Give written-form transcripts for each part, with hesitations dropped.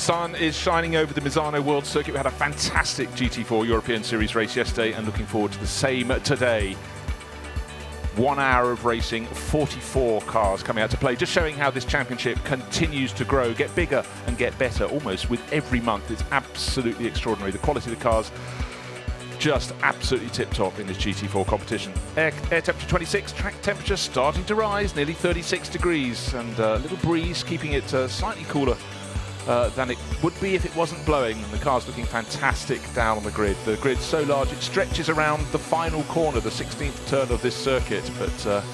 sun is shining over the Misano World Circuit. We had a fantastic GT4 European Series race yesterday and looking forward to the same today. 1 hour of racing, 44 cars coming out to play, just showing how this championship continues to grow, get bigger and get better almost with every month. It's absolutely extraordinary. The quality of the cars just absolutely tip-top in this GT4 competition. Air temperature 26, track temperature starting to rise, nearly 36 degrees, and a little breeze keeping it slightly cooler than it would be if it wasn't blowing. And the car's looking fantastic down on the grid. The grid's so large it stretches around the final corner, the 16th turn of this circuit, but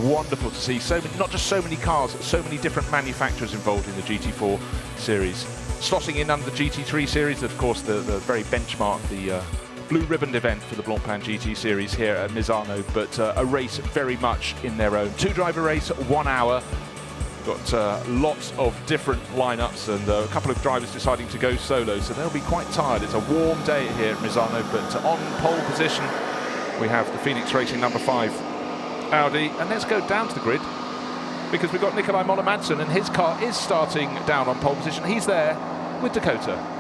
wonderful to see so many, not just so many cars, so many different manufacturers involved in the GT4 series. Slotting in under the GT3 series, of course, the very benchmark, the blue ribbon event for the Blancpain GT Series here at Misano, but a race very much in their own. 2-driver race, 1 hour. Got lots of different lineups and a couple of drivers deciding to go solo, so they'll be quite tired. It's a warm day here at Misano, but on pole position we have the Phoenix Racing number 5 Audi, and let's go down to the grid because we've got Nikolai Moller-Madsen, and his car is starting down on pole position. He's there with Dakota.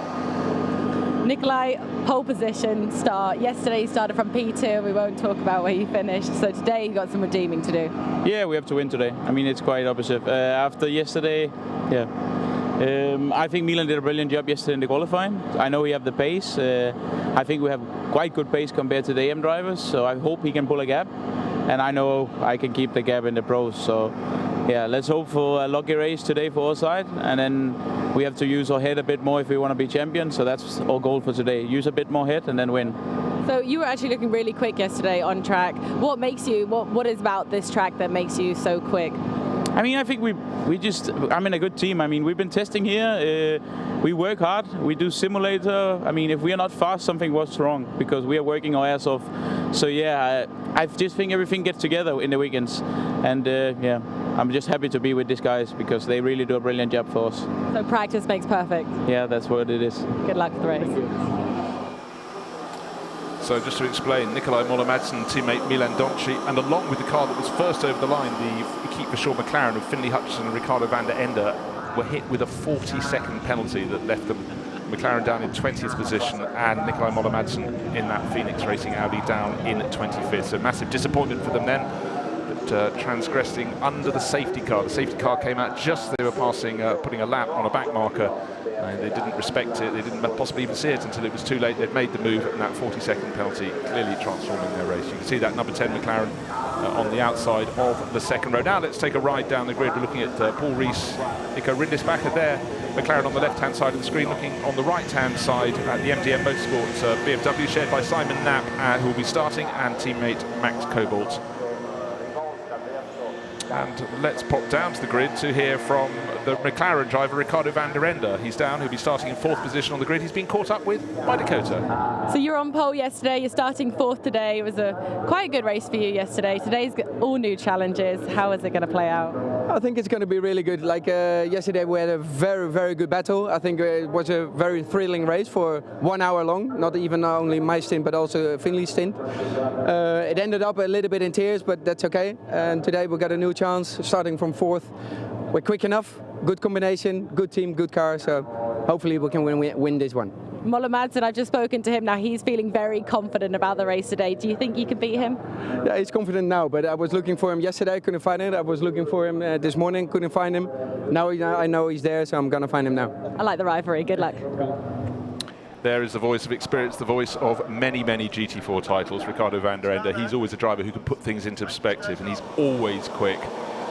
Nikolai, pole position start. Yesterday he started from P2. We won't talk about where he finished. So today you got some redeeming to do. Yeah, we have to win today. I mean, it's quite opposite. After yesterday, yeah. I think Milan did a brilliant job yesterday in the qualifying. I know we have the pace. I think we have quite good pace compared to the AM drivers. So I hope he can pull a gap. And I know I can keep the gap in the pros. So yeah, let's hope for a lucky race today for our side. And then we have to use our head a bit more if we want to be champions. So that's our goal for today. Use a bit more head and then win. So you were actually looking really quick yesterday on track. What makes you, what is about this track that makes you so quick? I mean, I think I'm in a good team. I mean, we've been testing here. We work hard. We do simulator. I mean, if we are not fast, something was wrong because we are working our ass off. So yeah, I just think everything gets together in the weekends. And yeah, I'm just happy to be with these guys because they really do a brilliant job for us. So practice makes perfect. Yeah, that's what it is. Good luck for the race. So just to explain, Nikolai Moller-Madsen, teammate Milan Donci, and along with the car that was first over the line, the Equipe Vauxhall McLaren of Finley Hutchinson and Ricardo van der Ende, were hit with a 40-second penalty that left them McLaren down in 20th position and Nikolai Moller-Madsen in that Phoenix Racing Audi down in 25th. So massive disappointment for them then, but transgressing under the safety car. The safety car came out just as they were passing, putting a lap on a back marker. They didn't respect it, they didn't possibly even see it until it was too late. They'd made the move, and that 40-second penalty clearly transforming their race. You can see that number 10 McLaren on the outside of the second row. Now let's take a ride down the grid. We're looking at Paul Rees, Nico Rindisbacher there, McLaren on the left-hand side of the screen, looking on the right-hand side at the MDM Motorsports BMW, shared by Simon Knapp, who will be starting, and teammate Max Cobalt. And let's pop down to the grid to hear from the McLaren driver, Ricardo van der Ende. He's down, he'll be starting in 4th position on the grid. He's been caught up with by Dakota. So you're on pole yesterday, you're starting 4th today. It was quite a good race for you yesterday. Today's all new challenges. How is it going to play out? I think it's going to be really good. Like yesterday we had a very, very good battle. I think it was a very thrilling race for 1 hour long. Not even only my stint, but also Finley's stint. It ended up a little bit in tears, but that's okay. And today we got a new chance, starting from 4th. We're quick enough, good combination, good team, good car, so hopefully we can win this one. Moller-Madsen, I've just spoken to him now. He's feeling very confident about the race today. Do you think you can beat him? Yeah, he's confident now, but I was looking for him yesterday, couldn't find him. I was looking for him this morning, couldn't find him. Now I know he's there, so I'm going to find him now. I like the rivalry. Good luck. There is the voice of experience, the voice of many, many GT4 titles, Ricardo van der Ende. He's always a driver who can put things into perspective, and he's always quick.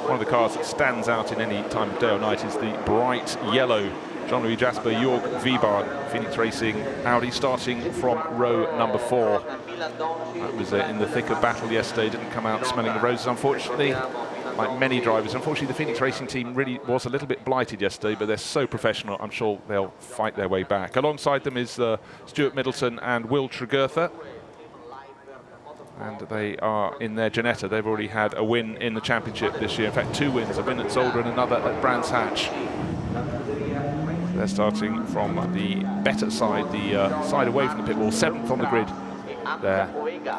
One of the cars that stands out in any time of day or night is the bright yellow Jean-Louis Jasper Jörg Wiebard Phoenix Racing Audi, starting from row number 4. That was in the thick of battle yesterday, didn't come out smelling the roses, unfortunately. Like many drivers, unfortunately the Phoenix Racing team really was a little bit blighted yesterday, but they're so professional, I'm sure they'll fight their way back. Alongside them is Stuart Middleton and Will Tregertha. And they are in their Ginetta. They've already had a win in the championship this year. In fact, 2 wins, a win at Zolder and another at Brands Hatch. They're starting from the better side, the side away from the pit wall, 7th on the grid there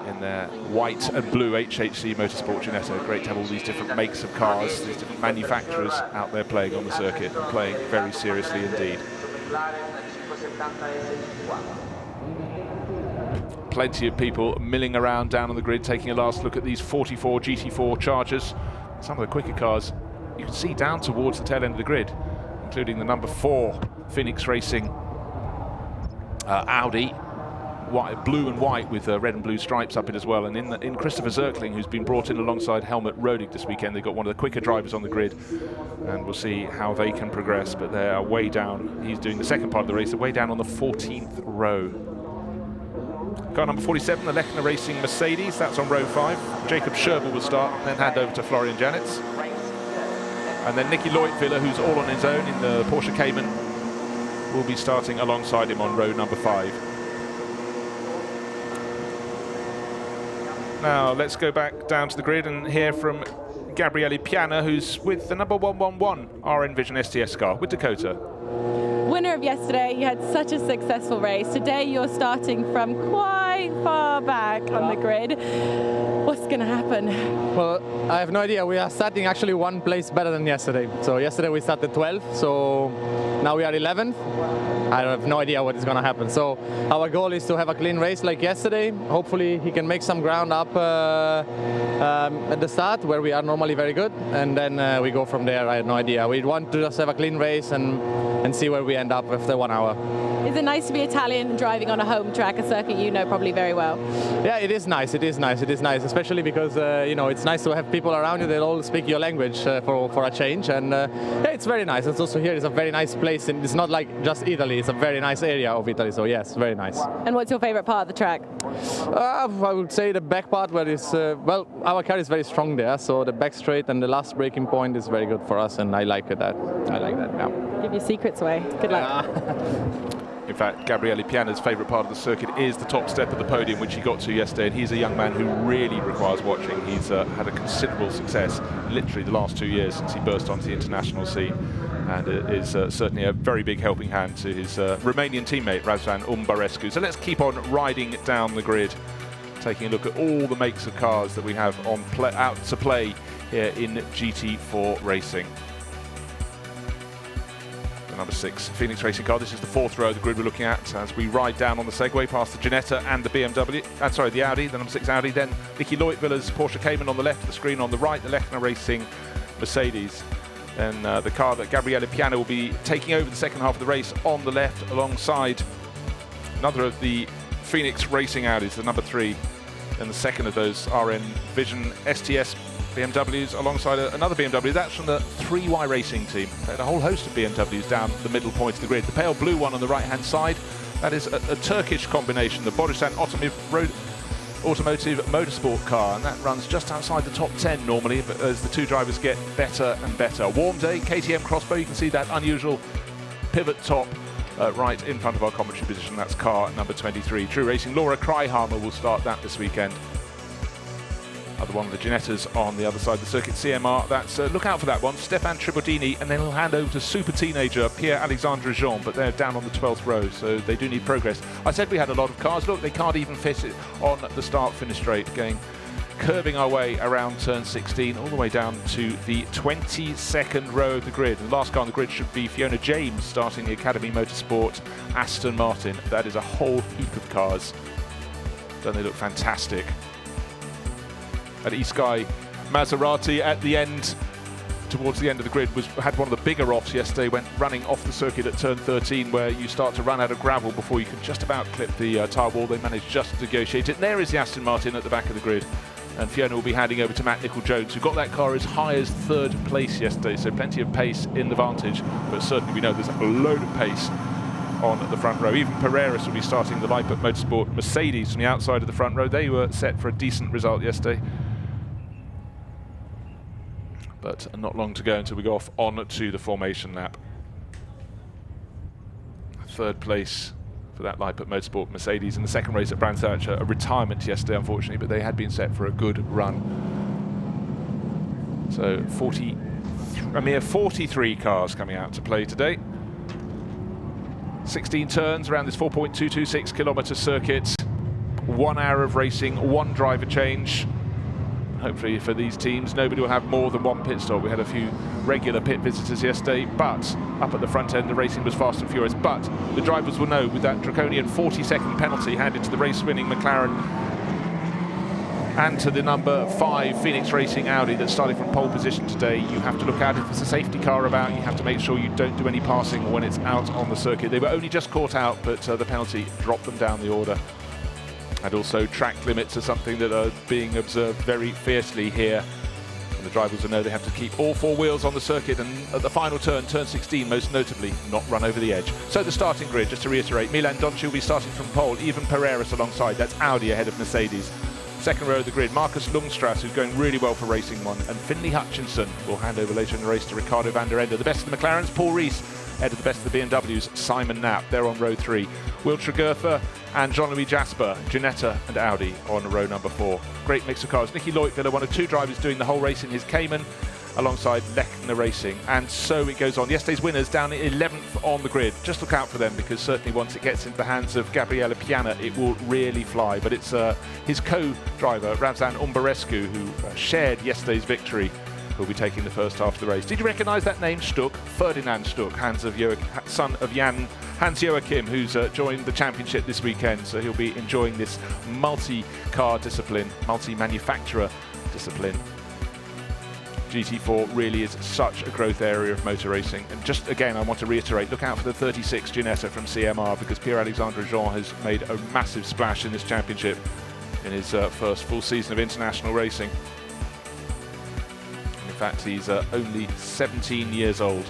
in their white and blue HHC Motorsport Ginetta. Great to have all these different makes of cars, these different manufacturers out there playing on the circuit and playing very seriously indeed. Plenty of people milling around down on the grid, taking a last look at these 44 GT4 Chargers. Some of the quicker cars you can see down towards the tail end of the grid, including the number 4 Phoenix Racing Audi, white, blue and white with red and blue stripes up it as well. And in Christopher Zirkling, who's been brought in alongside Helmut Rodig this weekend, they've got one of the quicker drivers on the grid, and we'll see how they can progress. But they are way down. He's doing the second part of the race, they're way down on the 14th row. Car number 47, the Lechner Racing Mercedes, that's on row 5. Jacob Scherbel will start, then hand over to Florian Janitz. And then Nicky Leutwiler, who's all on his own in the Porsche Cayman, will be starting alongside him on row number 5. Now let's go back down to the grid and hear from Gabriele Piana, who's with the number 111 RN Vision STS car with Dakota. Winner of yesterday, you had such a successful race. Today you're starting from quite far back on the grid. What's going to happen? Well, I have no idea. We are starting actually one place better than yesterday. So yesterday we started 12th, so now we are 11th. I have no idea what is going to happen. So our goal is to have a clean race like yesterday. Hopefully he can make some ground up at the start, where we are normally very good, and then we go from there. I have no idea. We want to just have a clean race and see where we end up after 1 hour. Is it nice to be Italian and driving on a home track, a circuit you know probably very well? Yeah, it is nice. It is nice. It is nice, especially because you know, it's nice to have people around you that all speak your language for a change, and yeah, it's very nice. It's also here. It's a very nice place, and it's not like just Italy. It's a very nice area of Italy. So yes, very nice. And what's your favorite part of the track? I would say the back part, where it's well, our car is very strong there, so the back straight and the last braking point is very good for us, and I like that. I like that. Yeah. Give your secrets away. Good luck. In fact, Gabriele Piana's favourite part of the circuit is the top step of the podium, which he got to yesterday, and he's a young man who really requires watching. He's had a considerable success literally the last 2 years since he burst onto the international scene, and is certainly a very big helping hand to his Romanian teammate Razvan Umbarescu. So let's keep on riding down the grid, taking a look at all the makes of cars that we have on out to play here in GT4 racing. Number 6 Phoenix Racing car. This is the 4th row of the grid we're looking at as we ride down on the Segway past the Ginetta and the BMW, sorry, the Audi, the number 6 Audi, then Nicky Leutwiler's Porsche Cayman on the left, the screen on the right, the Lechner Racing Mercedes. Then the car that Gabriele Piana will be taking over the second half of the race on the left, alongside another of the Phoenix Racing Audis, the number 3, and the second of those RN Vision STS BMWs alongside another BMW. That's from the 3Y Racing team. They had a whole host of BMWs down the middle point of the grid. The pale blue one on the right-hand side, that is a Turkish combination, the Boristan Automotive Motorsport car, and that runs just outside the top 10 normally, but as the two drivers get better and better. Warm day, KTM Crossbow, you can see that unusual pivot top right in front of our commentary position. That's car number 23. True Racing, Laura Kreihammer will start that this weekend. Other one of the Ginettas on the other side of the circuit, CMR. That's look out for that one, Stefan Tribodini, and then he'll hand over to super teenager Pierre-Alexandre Jean, but they're down on the 12th row, so they do need progress. I said we had a lot of cars. Look, they can't even fit it on the start-finish straight, curving our way around turn 16 all the way down to the 22nd row of the grid. The last car on the grid should be Fiona James, starting the Academy Motorsport Aston Martin. That is a whole heap of cars. Don't they look fantastic? At Sky Maserati at the end, towards the end of the grid, had one of the bigger offs yesterday, went running off the circuit at turn 13, where you start to run out of gravel before you can just about clip the tyre wall. They managed just to negotiate it. And there is the Aston Martin at the back of the grid, and Fiona will be handing over to Matt Nicol-Jones, who got that car as high as 3rd place yesterday, so plenty of pace in the Vantage, but certainly we know there's a load of pace on the front row. Even Pereiras will be starting the Lippert Motorsport Mercedes from the outside of the front row. They were set for a decent result yesterday, but not long to go until we go off on to the formation lap. 3rd place for that Lippert Motorsport Mercedes in the second race at Brands Hatch. A retirement yesterday, unfortunately, but they had been set for a good run. So a mere 43 cars coming out to play today. 16 turns around this 4.226 kilometre circuit. 1 hour of racing, 1 driver change. hopefully for these teams, nobody will have more than one pit stop. We had a few regular pit visitors yesterday, but up at the front end, the racing was fast and furious. But the drivers will know with that draconian 40-second penalty handed to the race-winning McLaren and to the number 5 Phoenix Racing Audi that started from pole position today, you have to look out if there's a safety car about. You have to make sure you don't do any passing when it's out on the circuit. They were only just caught out, but the penalty dropped them down the order. And also track limits are something that are being observed very fiercely here. And the drivers will know they have to keep all 4 wheels on the circuit, and at the final turn, turn 16 most notably, not run over the edge. So the starting grid, just to reiterate, Milan Donci will be starting from pole, even Pereiras alongside. That's Audi ahead of Mercedes. Second row of the grid, Marcus Lundstrass, who's going really well for Racing 1, and Finley Hutchinson will hand over later in the race to Ricardo van der Ende. The best of the McLarens, Paul Rees, ahead of the best of the BMWs, Simon Knapp. They're on row 3. Will Tregurtha and Jean-Louis Jasper, Ginetta and Audi on row number 4. Great mix of cars. Nicky Leutviller, one of 2 drivers doing the whole race in his Cayman, alongside Lechner Racing. And so it goes on. Yesterday's winners down at 11th on the grid. Just look out for them, because certainly once it gets into the hands of Gabriele Piana, it will really fly. But it's his co-driver, Ravzan Umbarescu, who shared yesterday's victory, who'll be taking the first half of the race. Did you recognise that name, Stuck? Ferdinand Stuck, son of Hans Joachim, who's joined the championship this weekend. So he'll be enjoying this multi-car discipline, multi-manufacturer discipline. GT4 really is such a growth area of motor racing. And just again, I want to reiterate, look out for the 36 Ginetta from CMR, because Pierre-Alexandre Jean has made a massive splash in this championship in his first full season of international racing. In fact, he's only 17 years old.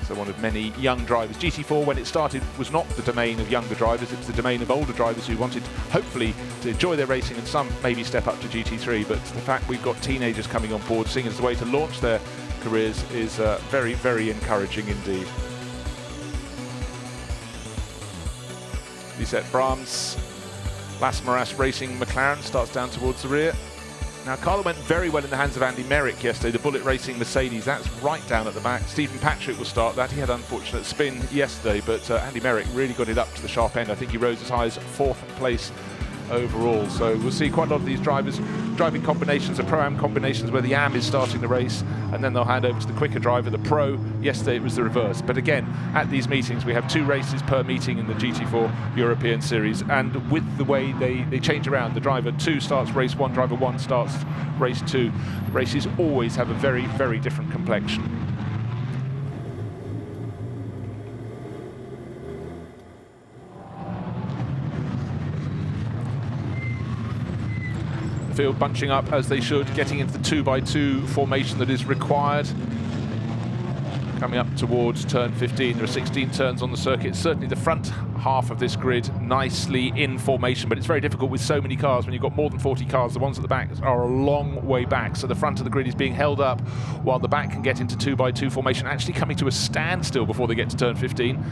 So one of many young drivers. GT4, when it started, was not the domain of younger drivers. It was the domain of older drivers who wanted, hopefully, to enjoy their racing, and some maybe step up to GT3. But the fact we've got teenagers coming on board, seeing as the way to launch their careers, is very, very encouraging indeed. Lisette Brahms, Las Maras Racing McLaren starts down towards the rear. Now, Carlo went very well in the hands of Andy Merrick yesterday, the Bullet Racing Mercedes. That's right down at the back. Stephen Patrick will start that. He had an unfortunate spin yesterday, but Andy Merrick really got it up to the sharp end. I think he rose as high as 4th place overall. So we'll see quite a lot of these drivers driving combinations, the Pro-Am combinations, where the Am is starting the race, and then they'll hand over to the quicker driver, the Pro. Yesterday it was the reverse. But again, at these meetings, we have 2 races per meeting in the GT4 European Series, and with the way they change around, the driver 2 starts race 1, driver 1 starts race 2. The races always have a very, very different complexion. Field bunching up as they should, getting into the 2x2 formation that is required. Coming up towards turn 15, there are 16 turns on the circuit. Certainly the front half of this grid nicely in formation, but it's very difficult with so many cars. When you've got more than 40 cars, the ones at the back are a long way back, so the front of the grid is being held up while the back can get into 2x2 formation, actually coming to a standstill before they get to turn 15.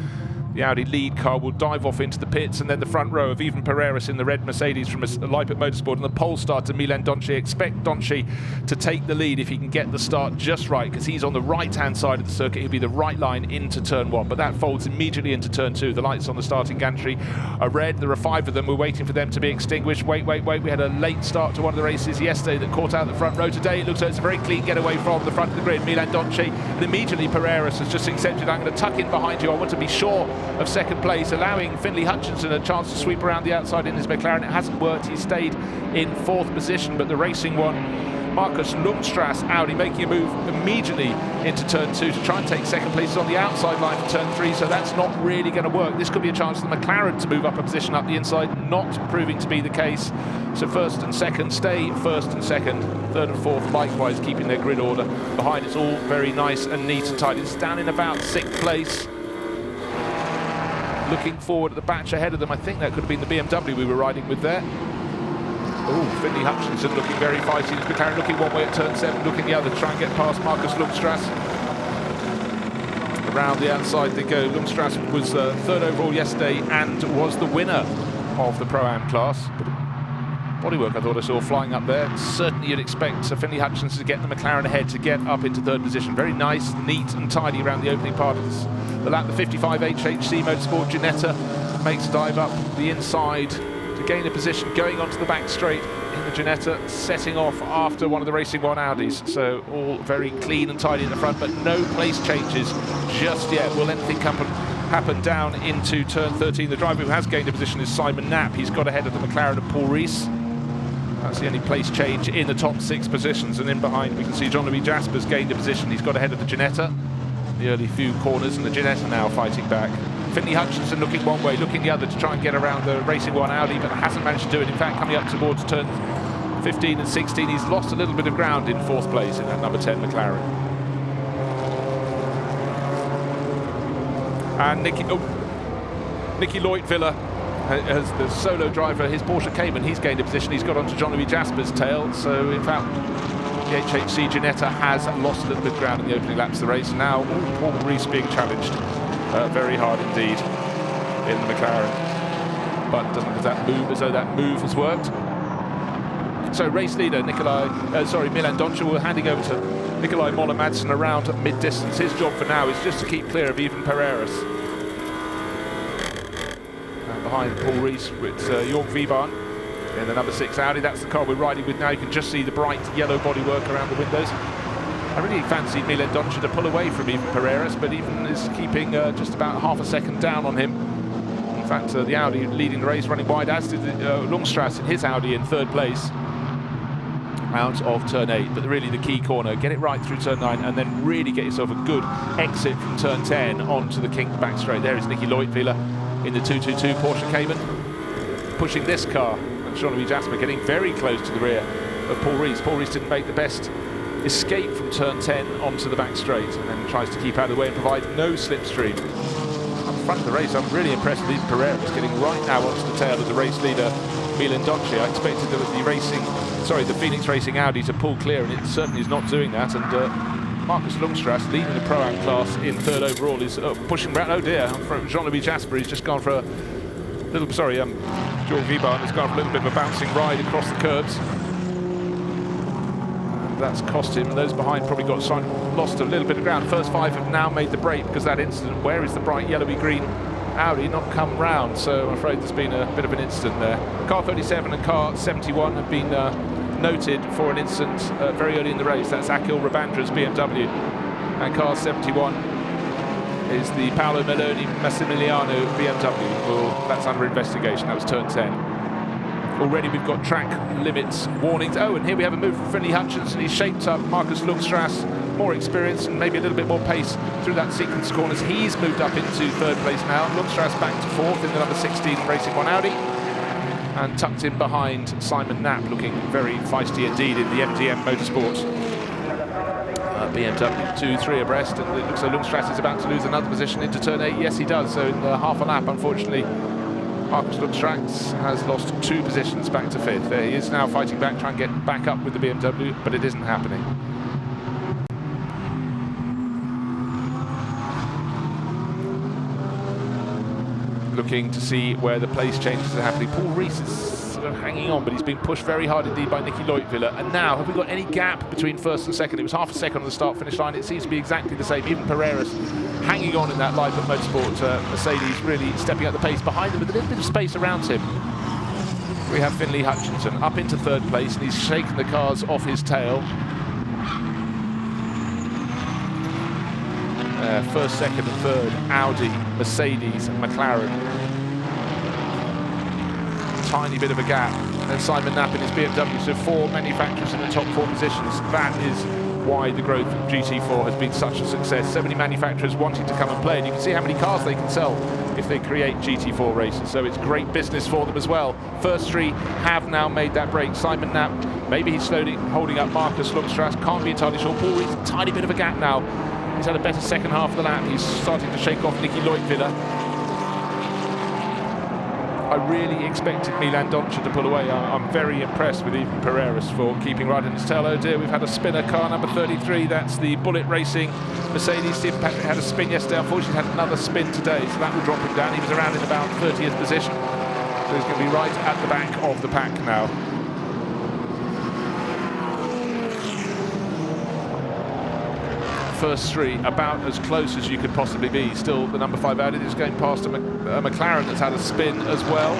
The Audi lead car will dive off into the pits, and then the front row of Even Pereiras in the red Mercedes from Leipzig Motorsport and the pole starter Milan Donci. Expect Donci to take the lead if he can get the start just right, because he's on the right-hand side of the circuit. He'll be the right line into turn 1, but that folds immediately into turn 2. The lights on the starting gantry are red. There are 5 of them. We're waiting for them to be extinguished. Wait. We had a late start to one of the races yesterday that caught out the front row. Today it looks like it's a very clean getaway from the front of the grid. Milan Donci, and immediately Pereiras has just accepted, I'm going to tuck in behind you. I want to be sure of second place, allowing Finley Hutchinson a chance to sweep around the outside in his McLaren. It hasn't worked. He stayed in 4th position, but the Racing 1, Marcus Lundstrass, Audi, making a move immediately into turn 2 to try and take second place on the outside line for turn 3, so that's not really going to work. This could be a chance for the McLaren to move up a position up the inside, not proving to be the case. So 1st and 2nd stay 1st and 2nd, 3rd and 4th likewise keeping their grid order. Behind it's all very nice and neat and tight. It's down in about 6th place. Looking forward at the batch ahead of them, I think that could have been the BMW we were riding with there. Oh, Finley Hutchinson looking very feisty. McLaren looking one way at turn 7, looking the other to try and get past Marcus Lundstrass. Around the outside they go. Lundstrass was 3rd overall yesterday and was the winner of the Pro-Am class. But bodywork I thought I saw flying up there. Certainly you'd expect Finley Hutchinson to get the McLaren ahead to get up into 3rd position. Very nice, neat and tidy around the opening part of the lap. The 55 HHC Motorsport Ginetta makes a dive up the inside to gain a position going onto the back straight in the Ginetta, setting off after one of the Racing One Audis. So all very clean and tidy at the front, but no place changes just yet. Will anything happen down into turn 13? The driver who has gained a position is Simon Knapp. He's got ahead of the McLaren of Paul Rees. That's the only place change in the top 6 positions. And in behind, we can see Jean-Louis Jasper's gained a position. He's got ahead of the Ginetta. The early few corners, and the Ginetta now fighting back. Finley Hutchinson looking one way, looking the other to try and get around the Racing One Audi, but hasn't managed to do it. In fact, coming up towards turn 15 and 16, he's lost a little bit of ground in 4th place in that number 10 McLaren. And Nicky Leutviller, as the solo driver, his Porsche Cayman, he's gained a position. He's got onto Jean-Louis Jasper's tail, so in fact the HHC Ginetta has lost a little bit of ground in the opening laps of the race. Now Paul Rees being challenged very hard indeed in the McLaren, but doesn't look as though that move has worked. So race leader Milan Doncic, handing over to Nikolai Moller-Madsen around mid-distance. His job for now is just to keep clear of even Pereiras. And behind Paul Rees with Jörg Wiebahn in the number 6 Audi. That's the car we're riding with now. You can just see the bright yellow bodywork around the windows. I really fancied Milan Doncic to pull away from even Pereiras, but even is keeping just about half a second down on him. In fact, the Audi leading the race, running wide, as did Lundstrass in his Audi in 3rd place out of turn 8. But really the key corner, get it right through turn 9 and then really get yourself a good exit from turn 10 onto the King's back straight. There is Nicky Leutviller in the 222 Porsche Cayman, pushing this car. And Jean-Louis Jasper getting very close to the rear of Paul Rees. Paul Rees didn't make the best escape from turn 10 onto the back straight, and then tries to keep out of the way and provide no slipstream. Up front of the race, I'm really impressed with even Pereiras getting right now onto the tail of the race leader Milan Doncic. I expected the Phoenix Racing Audi to pull clear, and it certainly is not doing that. And Markus Lundstrass, leading the Pro-Am class in 3rd overall, is pushing back. Oh dear, Jean-Louis Jasper, he's just gone for a little, Jörg Wiebahn has gone for a little bit of a bouncing ride across the curbs. That's cost him, and those behind probably lost a little bit of ground. First 5 have now made the break because that incident. Where is the bright yellowy green Audi? Not come round, so I'm afraid there's been a bit of an incident there. Car 37 and car 71 have been noted for an incident very early in the race. That's Akhil Rabandra's BMW, and car 71 is the Paolo Meloni Massimiliano BMW. Well, that's under investigation. That was turn 10. Already we've got track limits warnings. Oh, and here we have a move from Finley Hutchinson. He's shaped up Markus Lundstrass, more experience and maybe a little bit more pace through that sequence of corners. He's moved up into 3rd place now. Lundstrass back to 4th in the number 16 Racing One Audi. And tucked in behind Simon Knapp, looking very feisty indeed in the MGM Motorsports BMW 2-3 abreast. And it looks like Lundstrass is about to lose another position into turn 8. Yes, he does. So in half a lap, unfortunately, Markus Lundstrass has lost 2 positions back to 5th. There he is now fighting back, trying to get back up with the BMW, but it isn't happening. Looking to see where the place changes are happening. Paul Rees is sort of hanging on, but he's being pushed very hard indeed by Nicky Leutviller. And now, have we got any gap between 1st and 2nd? It was half a second on the start-finish line. It seems to be exactly the same. Even Pereiras hanging on in that Live at Motorsport. Mercedes really stepping up the pace behind him with a little bit of space around him. We have Finley Hutchinson up into 3rd place, and he's shaken the cars off his tail. 1st, 2nd and 3rd, Audi, Mercedes and McLaren. Tiny bit of a gap. And then Simon Knapp in his BMW, so 4 manufacturers in the top 4 positions. That is why the growth of GT4 has been such a success. So many manufacturers wanting to come and play, and you can see how many cars they can sell if they create GT4 races. So it's great business for them as well. First 3 have now made that break. Simon Knapp, maybe he's slowly holding up Markus Lundstrass, can't be entirely sure. Paul Rees, a tiny bit of a gap now. He's had a better second half of the lap. He's starting to shake off Nicky Leutviller. I really expected Milan Doncic to pull away. I'm very impressed with even Pereiras for keeping right in his tail. Oh dear, we've had a spinner, car number 33. That's the Bullet Racing Mercedes. Stephen Patrick had a spin yesterday. Unfortunately, had another spin today, so that will drop him down. He was around in about 30th position. So he's going to be right at the back of the pack now. First 3 about as close as you could possibly be. Still the number 5 Audi is going past a McLaren that's had a spin as well.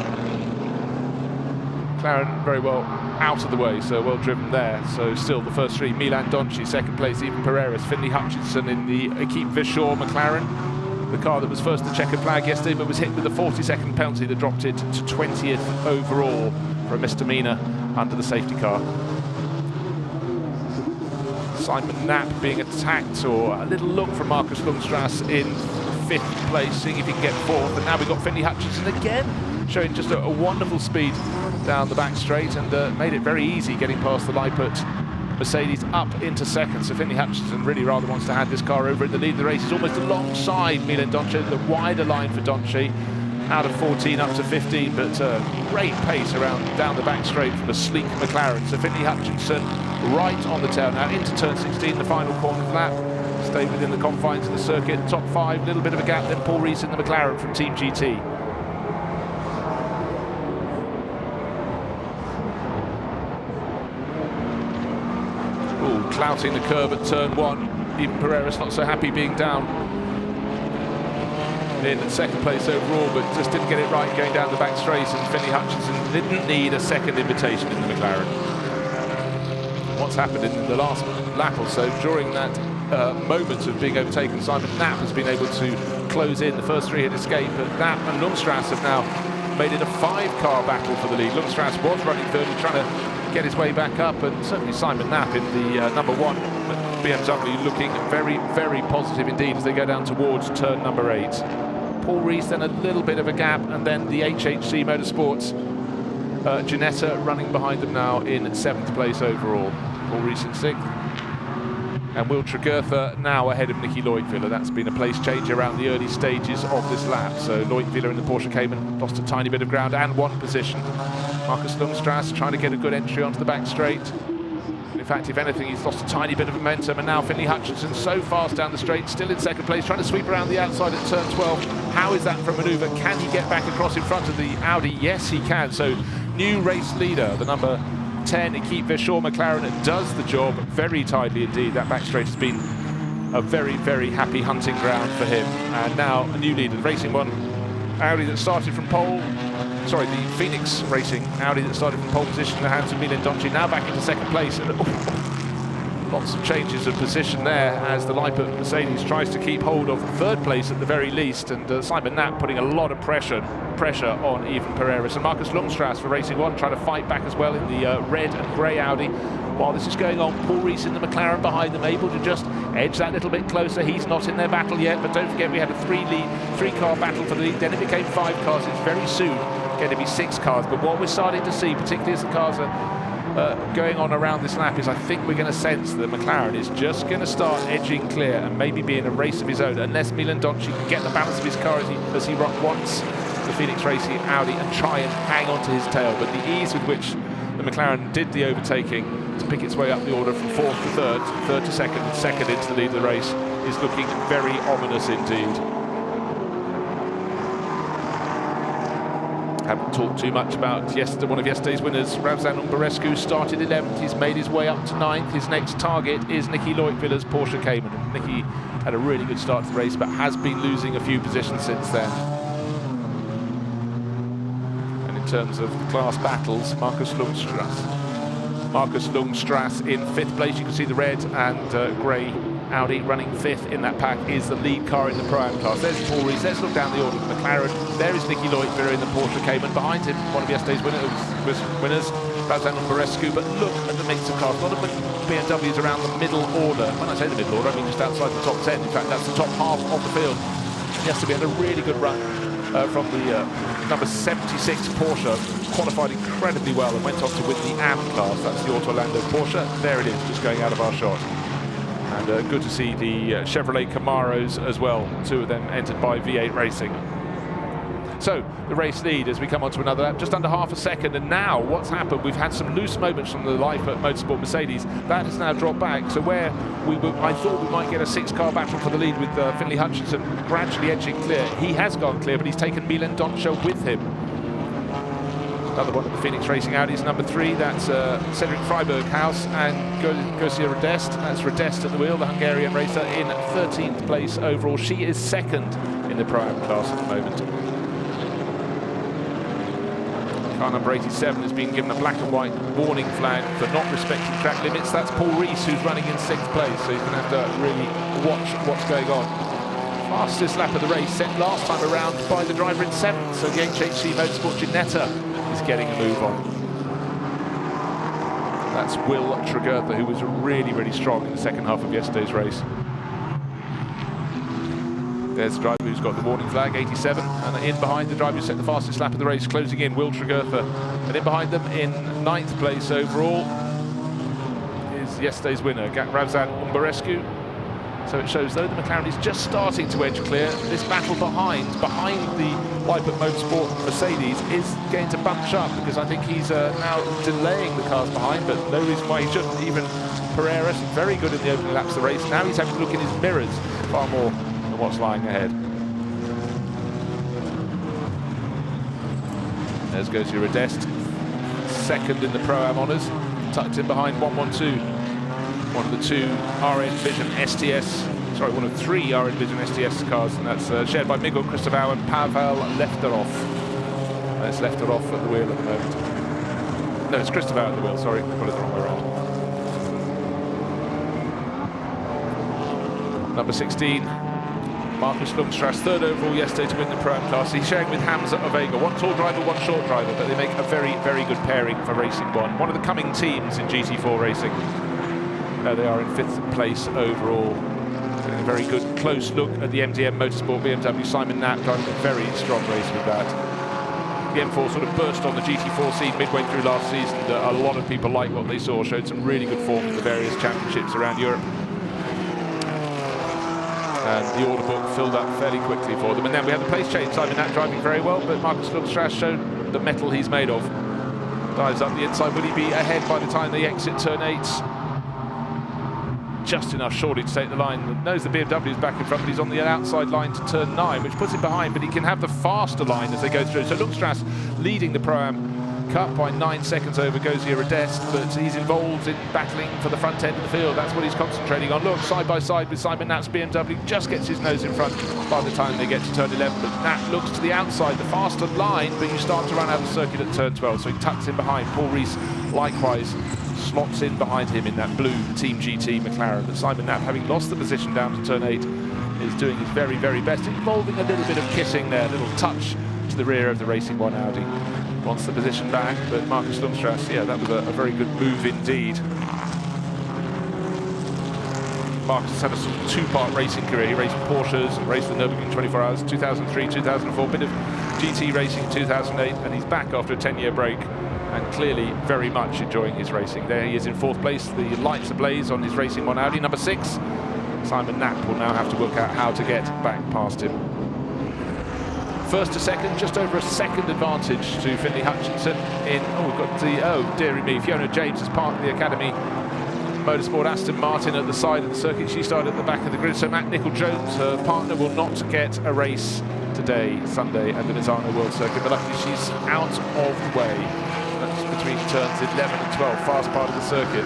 McLaren very well out of the way, so well driven there. So still the first three, Milan Donchi, second place, Even Pereira, Finley Hutchinson in the GT4 McLaren, the car that was first the checkered flag yesterday but was hit with a 40-second penalty that dropped it to 20th overall for a misdemeanor under the safety car. Simon Knapp being attacked, or a little look from Marcus Lundstras in 5th place, seeing if he can get 4th. And now we've got Finley Hutchinson again, showing just a wonderful speed down the back straight, and made it very easy getting past the Lippert Mercedes up into 2nd. So Finley Hutchinson really rather wants to hand this car over in the lead of the race. He's almost alongside Milan Donchi, the wider line for Donchi, out of 14 up to 15, but great pace around down the back straight from a sleek McLaren. So Finley Hutchinson right on the tail now into turn 16, the final corner lap. Stay within the confines of the circuit, top 5, a little bit of a gap, then Paul Rees in the McLaren from Team GT. Ooh, clouting the curve at turn 1. Even Pereira's not so happy being down in 2nd place overall, but just didn't get it right going down the back straight, and Finley Hutchinson didn't need a second invitation in the McLaren. What's happened in the last lap or so, during that moment of being overtaken, Simon Knapp has been able to close in. The first 3 had escaped, but Knapp and Lundstras have now made it a 5-car battle for the lead. Lundstras was running third, trying to get his way back up, and certainly Simon Knapp in the number 1 BMW looking very, very positive indeed as they go down towards turn number 8. Paul Rees then a little bit of a gap, and then the HHC Motorsports Ginetta running behind them now in 7th place overall. Paul Rees in 6th. And Will Tregurtha now ahead of Nicky Leutwiler. That's been a place change around the early stages of this lap. So Leutwiler in the Porsche Cayman lost a tiny bit of ground and 1 position. Marcus Lundstras trying to get a good entry onto the back straight. In fact, if anything, he's lost a tiny bit of momentum. And now Finley Hutchinson so fast down the straight, still in 2nd place, trying to sweep around the outside at turn 12. How is that for a manoeuvre? Can he get back across in front of the Audi? Yes, he can. So new race leader, the number 10 GT4 McLaren, does the job very tidily indeed. That back straight has been a very, very happy hunting ground for him. And now a new leader, the Racing One Audi that started from pole. Sorry, the Phoenix Racing Audi that started from pole position in the hands of Milan Donchi, now back into 2nd place. And lots of changes of position there as the Lippert Mercedes tries to keep hold of 3rd place at the very least, and Simon Knapp putting a lot of pressure on Even Pereira. So Marcus Lundstras for Racing One trying to fight back as well in the red and grey Audi. While this is going on, Paul Rees in the McLaren behind them, able to just edge that little bit closer. He's not in their battle yet, but don't forget we had a 3-car battle for the lead, then it became 5 cars. It's very soon going to be 6 cars, but what we're starting to see, particularly as the cars are going on around this lap, is I think we're going to sense that McLaren is just going to start edging clear and maybe be in a race of his own, unless Milan Donchi can get the balance of his car as he wants the Phoenix Racing Audi and try and hang on to his tail. But the ease with which the McLaren did the overtaking to pick its way up the order from 4th to 3rd, 3rd to 2nd, and 2nd into the lead of the race is looking very ominous indeed. Haven't talked too much about one of yesterday's winners, Ravzan Umbarescu, started 11th, he's made his way up to 9th. His next target is Nicky Leutwiler's Porsche Cayman. And Nicky had a really good start to the race, but has been losing a few positions since then. And in terms of the class battles, Marcus Lundstras in 5th place. You can see the red and grey Audi running 5th in that pack is the lead car in the Pro-Am class. There's Paul Rees. Let's look down the order of the McLaren. There is Nicky Leutwiler in the Porsche Cayman. Behind him, one of yesterday's winners, Ravzan Umbarescu. But look at the mix of cars. A lot of BMWs around the middle order. When I say the middle order, I mean just outside the top 10. In fact, that's the top half of the field. Yesterday we had a really good run from the number 76 Porsche, qualified incredibly well and went on to win the AM class. That's the Auto Orlando Porsche. There it is, just going out of our shot. And good to see the Chevrolet Camaros as well, 2 of them entered by V8 Racing. So the race lead as we come on to another lap, just under half a second. And now what's happened, we've had some loose moments from the Lippert Motorsport Mercedes. That has now dropped back. So where I thought we might get a 6-car battle for the lead with Finley Hutchinson gradually edging clear. He has gone clear, but he's taken Milan Donchi with him. Another one of the Phoenix Racing Audis, number 3, that's Cedric Freiberghaus and Gosia Radest. That's Radest at the wheel, the Hungarian racer, in 13th place overall. She is 2nd in the Pro-Am class at the moment. Car number 87 has been given a black and white warning flag for not respecting track limits. That's Paul Rees, who's running in 6th place, so he's going to have to really watch what's going on. Fastest lap of the race set last time around by the driver in 7th, so the HHC Motorsport Ginetta is getting a move on. That's Will Tregurtha, who was really, really strong in the second half of yesterday's race. There's the driver who's got the warning flag, 87, and in behind the driver who set the fastest lap of the race, closing in, Will Tregurtha. And in behind them, in 9th place overall, is yesterday's winner, Ravzan Umbarescu. So it shows, though the McLaren is just starting to edge clear, this battle behind the Whitebird Motorsport Mercedes is going to bunch up, because I think he's now delaying the cars behind, but no reason why he shouldn't. Even Pereira, very good in the opening laps of the race. Now he's having to look in his mirrors far more than what's lying ahead. There's Gozia Adest, 2nd in the Pro-Am honours, tucked in behind 112. One of the 2 RN Vision STS, sorry, one of 3 RN Vision STS cars, and that's shared by Miguel Kristevau and Pavel Lefterov. And it's Lefterov at the wheel at the moment. No, it's Kristevau at the wheel, sorry, I got it the wrong way around. Number 16, Marcus Lundstrass, 3rd overall yesterday to win the Pro-Am class. He's sharing with Hamza Ovega, one tall driver, one short driver, but they make a very, very good pairing for Racing One. One of the coming teams in GT4 racing. They are in 5th place overall. A very good close look at the MDM Motorsport BMW. Simon Knapp driving a very strong race with that. The M4 sort of burst on the GT4 scene midway through last season. A lot of people liked what they saw, showed some really good form in the various championships around Europe. And the order book filled up fairly quickly for them. And then we have the place change. Simon Knapp driving very well, but Marcus Lundstrass showed the metal he's made of. Dives up the inside. Will he be ahead by the time they exit turn 8? Just enough surely to take the line. Knows the BMW is back in front, but he's on the outside line to turn 9, which puts him behind, but he can have the faster line as they go through. So Lundstrass leading the Pro-Am Cup by 9 seconds over Gozia Adest, but he's involved in battling for the front end of the field. That's what he's concentrating on. Look, side by side with Simon Knapp's BMW, just gets his nose in front by the time they get to turn 11, but Knapp looks to the outside, the faster line, but you start to run out of circuit at turn 12, so he tucks in behind. Paul Rees likewise slots in behind him in that blue Team GT McLaren. But Simon Knapp, having lost the position down to turn 8, is doing his very, very best, involving a little bit of kissing there, a little touch to the rear of the Racing One Audi. Wants the position back, but Marcus Lundstrass, yeah, that was a very good move indeed. Marcus has had a sort of 2-part racing career. He raced Porsches, raced the Nürburgring 24 Hours, 2003, 2004, bit of GT racing in 2008, and he's back after a 10-year break, and clearly very much enjoying his racing. There he is in 4th place, the lights ablaze on his Racing One Audi. Number 6, Simon Knapp will now have to work out how to get back past him. 1st to 2nd, just over a second advantage to Finlay Hutchinson in, we've got the, dearie me, Fiona James has parked the Academy Motorsport Aston Martin at the side of the circuit. She started at the back of the grid, so Matt Nicol-Jones, her partner, will not get a race today, Sunday, at the Misano World Circuit, but luckily she's out of the way. That's between turns 11 and 12, fast part of the circuit.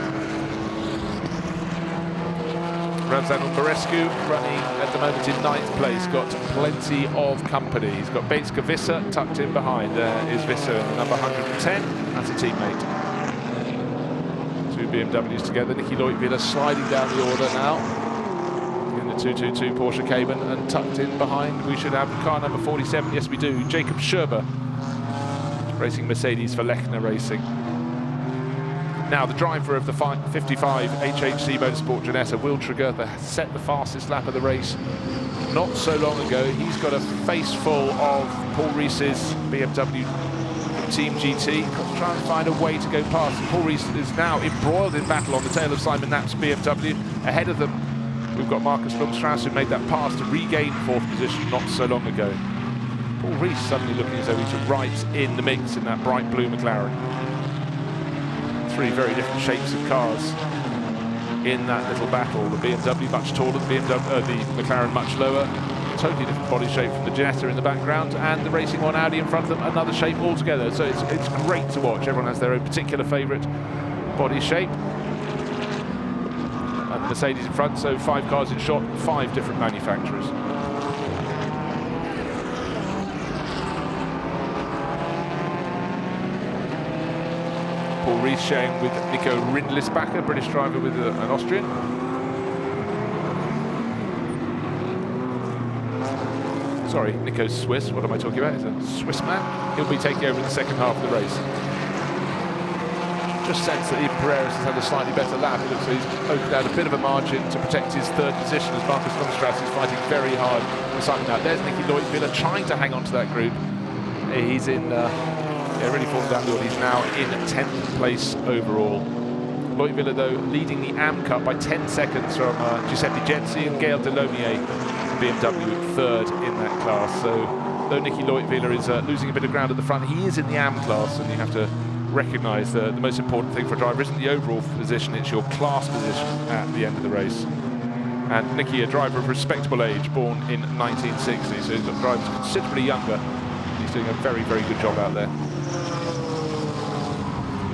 Ravzan Umbarescu running at the moment in 9th place, got plenty of company. He's got Bateska Visser tucked in behind. There is Visser in the number 110, that's a teammate. 2 BMWs together. Nicky Leutwiler sliding down the order now in the 222 Porsche Cayman, and tucked in behind we should have car number 47, yes we do, Jacob Scherber, racing Mercedes for Lechner Racing. Now, the driver of the 55 HHC Motorsport Ginetta, Will Tregurtha, set the fastest lap of the race not so long ago. He's got a face full of Paul Rees's BMW Team GT. Got to try and find a way to go past. Paul Rees is now embroiled in battle on the tail of Simon Knapp's BMW. Ahead of them, we've got Marcus Lundstrass, who made that pass to regain 4th position not so long ago. Paul Rees suddenly looking as though he's right in the mix in that bright blue McLaren. 3 very different shapes of cars in that little battle. The BMW much taller, the McLaren much lower. Totally different body shape from the Ginetta in the background, and the Racing One Audi in front of them, another shape altogether. So it's great to watch. Everyone has their own particular favourite body shape. And the Mercedes in front, so 5 cars in shot, 5 different manufacturers. Paul Rees sharing with Nico Rindlisbacher, British driver with an Austrian. Sorry, Nico's Swiss. What am I talking about? He's a Swiss man. He'll be taking over in the second half of the race. Just sense that even Pereira has had a slightly better lap. It looks like he's opened out a bit of a margin to protect his third position as Marcus Lundstras is fighting very hard for something out. There's Nicky Leutwiler trying to hang on to that group. He's in, really falling down the order. He's now in 10th place overall. Leutwiler, though, leading the AM Cup by 10 seconds from Giuseppe Genzi and Gaël Delomier, BMW third in that class. So, though Nicky Leutwiler is losing a bit of ground at the front, he is in the AM class, and you have to recognise the most important thing for a driver isn't the overall position, it's your class position at the end of the race. And Nicky, a driver of respectable age, born in 1960, so he's got drivers considerably younger. He's doing a very, very good job out there.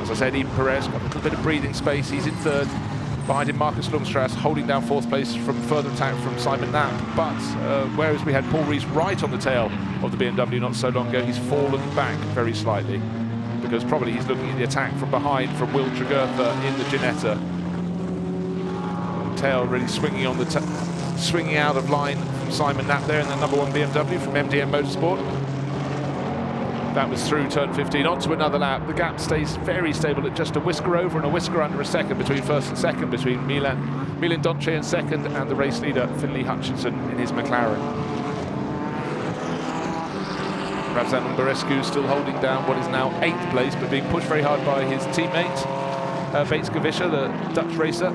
As I said, even Perez got a little bit of breathing space. He's in third. Behind him, Marcus Lundstras holding down fourth place from further attack from Simon Knapp. But whereas we had Paul Rees right on the tail of the BMW not so long ago, he's fallen back very slightly, because probably he's looking at the attack from behind from Will Tregurtha in the Ginetta. Tail really swinging on the swinging out of line from Simon Knapp there in the number 1 BMW from MDM Motorsport. That was through turn 15 onto another lap. The gap stays very stable at just a whisker over and a whisker under a second between first and second, between Milan Donche in second and the race leader Finley Hutchinson in his McLaren. Ravzan Umberescu still holding down what is now 8th place, but being pushed very hard by his teammate, Bates Gavisha, the Dutch racer.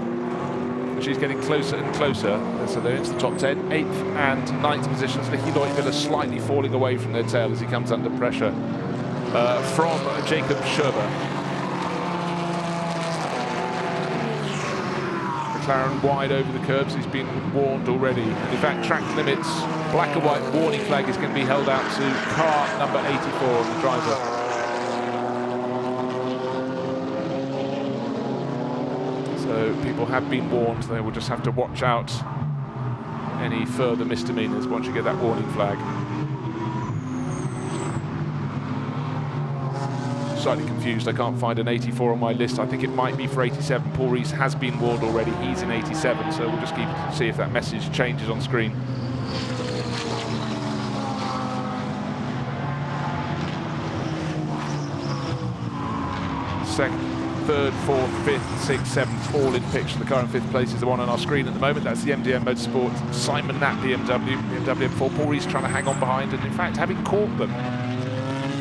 She's getting closer and closer, so they're into the top 10, 8th and 9th positions. Nicky Leutwiler slightly falling away from their tail as he comes under pressure from Jacob Scherber. McLaren wide over the curbs, he's been warned already. And in fact, track limits, black and white warning flag is going to be held out to car number 84, the driver. So people have been warned, they will just have to watch out any further misdemeanors once you get that warning flag. Slightly confused, I can't find an 84 on my list. I think it might be for 87. Paul Rees has been warned already, he's in 87, so we'll just see if that message changes on screen. Second, third, fourth, fifth, sixth, seventh, all in picture. The car in 5th place is the one on our screen at the moment. That's the MDM Motorsport Simon Knapp BMW M4. Paul Rees trying to hang on behind, and in fact, having caught them,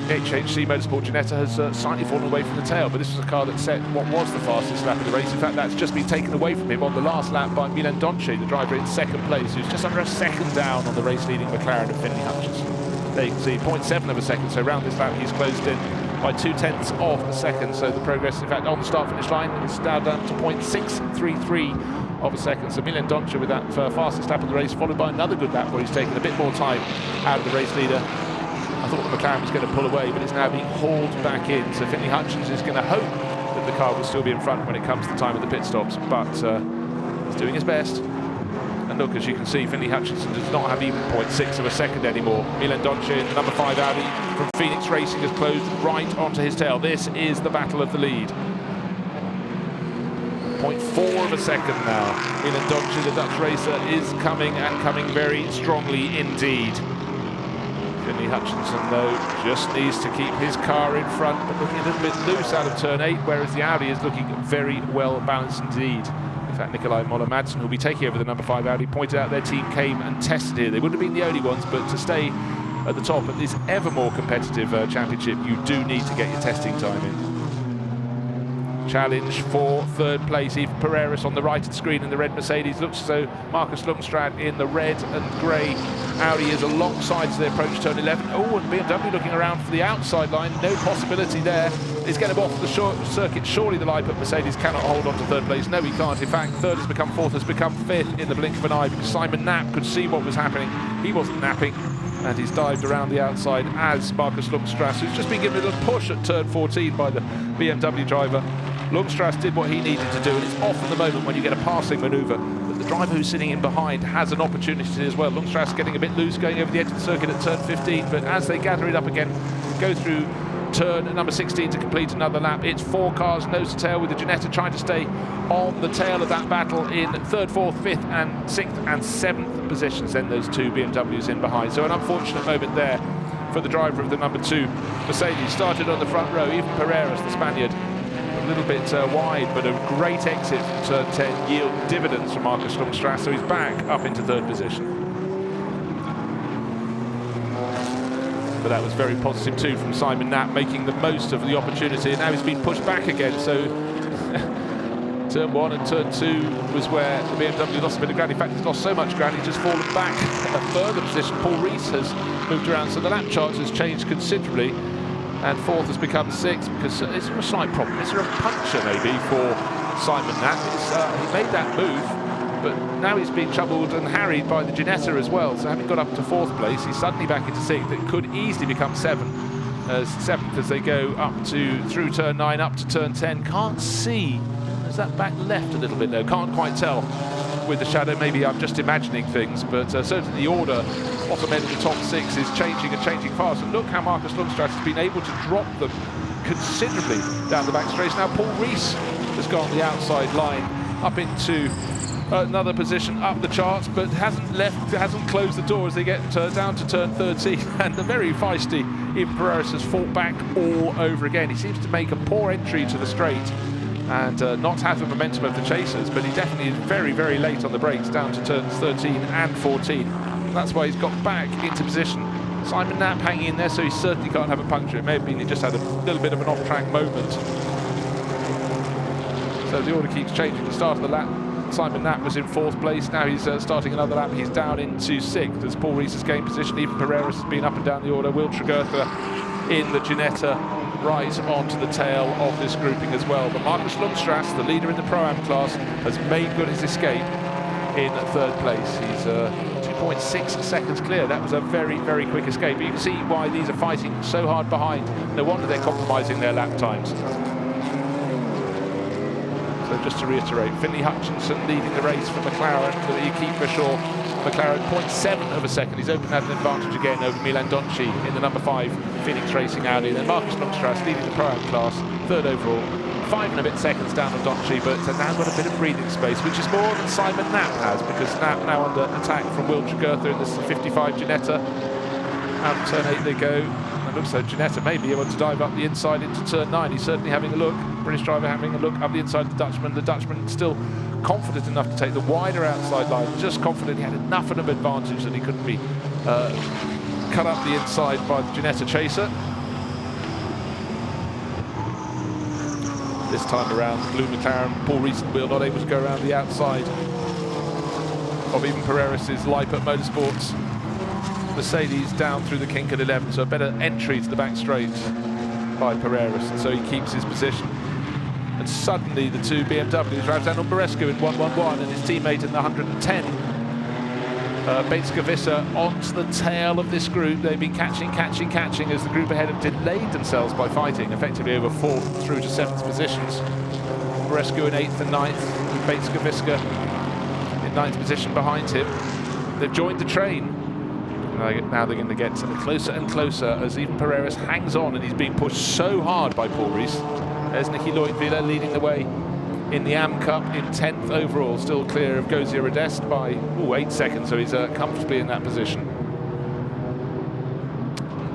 HHC Motorsport Ginetta has slightly fallen away from the tail, but this was a car that set what was the fastest lap of the race. In fact, that's just been taken away from him on the last lap by Milan Donche, the driver in 2nd place, who's just under a second down on the race-leading McLaren of Finley Hutchinson. There you can see 0.7 of a second, so around this lap he's closed in by 0.2 of a second, so the progress, in fact, on the start-finish line is now down to 0.633 of a second. So Milan Donche with that fastest lap of the race, followed by another good lap where he's taken a bit more time out of the race leader. I thought the McLaren was going to pull away, but it's now being hauled back in. So Finley Hutchinson is going to hope that the car will still be in front when it comes to the time of the pit stops, but he's doing his best. And look, as you can see, Finley Hutchinson does not have even 0.6 of a second anymore. Milan Donche in the number 5 Audi from Phoenix Racing has closed right onto his tail. This is the battle of the lead. 0.4 of a second now. Milan Donche, the Dutch racer, is coming, and coming very strongly indeed. Finley Hutchinson, though, just needs to keep his car in front, but looking a little bit loose out of turn 8, whereas the Audi is looking very well balanced indeed. In fact, Nikolai Moller-Madsen, who'll be taking over the number 5 Audi, pointed out their team came and tested here. They wouldn't have been the only ones, but to stay at the top at this ever more competitive championship, you do need to get your testing time in. Challenge for 3rd place. Yves Pereira on the right of the screen in the red Mercedes. Looks as though Marcus Lundstras in the red and grey Audi is alongside as they approach turn 11. Oh, and BMW looking around for the outside line. No possibility there. He's getting him off the circuit. Surely the Lippert Mercedes cannot hold on to 3rd place. No, he can't. In fact, 3rd has become 4th, has become 5th in the blink of an eye, because Simon Knapp could see what was happening. He wasn't napping, and he's dived around the outside as Marcus Lundstras, who's just been given a little push at turn 14 by the BMW driver. Lundstras did what he needed to do, and it's often the moment when you get a passing manoeuvre that the driver who's sitting in behind has an opportunity as well. Lundstras getting a bit loose going over the edge of the circuit at turn 15, but as they gather it up again, go through turn number 16 to complete another lap. It's 4 cars nose to tail, with the Ginetta trying to stay on the tail of that battle in 3rd, 4th, 5th and 6th and 7th positions. Then those 2 BMWs in behind. So an unfortunate moment there for the driver of the number 2 Mercedes. Started on the front row, even Pereiras, the Spaniard, a little bit wide, but a great exit from turn 10 yield dividends from Marcus Lundstras, so he's back up into 3rd position. But that was very positive too from Simon Knapp, making the most of the opportunity. And now he's been pushed back again, so turn 1 and turn 2 was where the BMW lost a bit of ground. In fact, he's lost so much ground, he's just fallen back a further position. Paul Rees has moved around, so the lap chart has changed considerably. And 4th has become 6th, because is there a slight problem? Is there a puncture maybe for Simon Knapp? He made that move, but now he's been troubled and harried by the Ginetta as well. So having got up to 4th place, he's suddenly back into 6th. It could easily become 7th as they go up to through turn 9 up to turn 10. Can't see. Is that back left a little bit though? Can't quite tell with the shadow. Maybe I'm just imagining things, but certainly the order bottom end of the top 6 is changing and changing fast. And look how Marcus Lundstras has been able to drop them considerably down the back straight. Now Paul Rees has gone the outside line up into another position up the charts, but hasn't closed the door as they get down to turn 13. And the very feisty Ivan Pereiras has fought back all over again. He seems to make a poor entry to the straight and not have the momentum of the chasers, but he definitely is very, very late on the brakes down to turns 13 and 14. That's why he's got back into position. Simon Knapp hanging in there, so he certainly can't have a puncture. It may have been he just had a little bit of an off-track moment. So the order keeps changing. The start of the lap, Simon Knapp was in 4th place. Now he's starting another lap. He's down into 6th as Paul Rees has gained position. Even Pereiras has been up and down the order. Will Tregurtha in the Ginetta right onto the tail of this grouping as well. But Marcus Lundstras, the leader in the Pro-Am class, has made good his escape in 3rd place. He's 2.6 seconds clear. That was a very, very quick escape. But you can see why these are fighting so hard behind. No wonder they're compromising their lap times. So just to reiterate, Finlay Hutchinson leading the race for McLaren, but you keep for sure. McLaren 0.7 of a second. He's opened at an advantage again over Milan Donci in the number 5 Phoenix Racing Audi. Then Marcus Lundstras leading the Pro-Am class, 3rd overall. 5 and a bit seconds down on Donci, but now got a bit of breathing space, which is more than Simon Knapp has, because Knapp now under attack from Will Tregurtha in this 55 Ginetta. Out of turn 8 they go. And looks like Ginetta may be able to dive up the inside into turn 9. He's certainly having a look. British driver having a look up the inside of the Dutchman. The Dutchman still confident enough to take the wider outside line, just confident he had enough of an advantage that he couldn't be cut up the inside by the Ginetta chaser. This time around, blue McLaren, Paul Rees wheel not able to go around the outside of even Pereiras' Leipert Motorsports Mercedes down through the kink at 11, so a better entry to the back straight by Pereiras, and so he keeps his position. And suddenly the 2 BMWs, Ravzan Umberescu in 111 and his teammate in the 110, Bates-Gavissa onto the tail of this group. They've been catching as the group ahead have delayed themselves by fighting effectively over 4th through to 7th positions. Umberescu in 8th and 9th, Bates-Gavissa in 9th position behind him. They've joined the train. Now they're going to get closer and closer as even Pereiras hangs on, and he's being pushed so hard by Paul Rees. There's Nicky Lloyd-Villa leading the way in the AM Cup in 10th overall, still clear of Gozier Adest by 8 seconds, so he's comfortably in that position.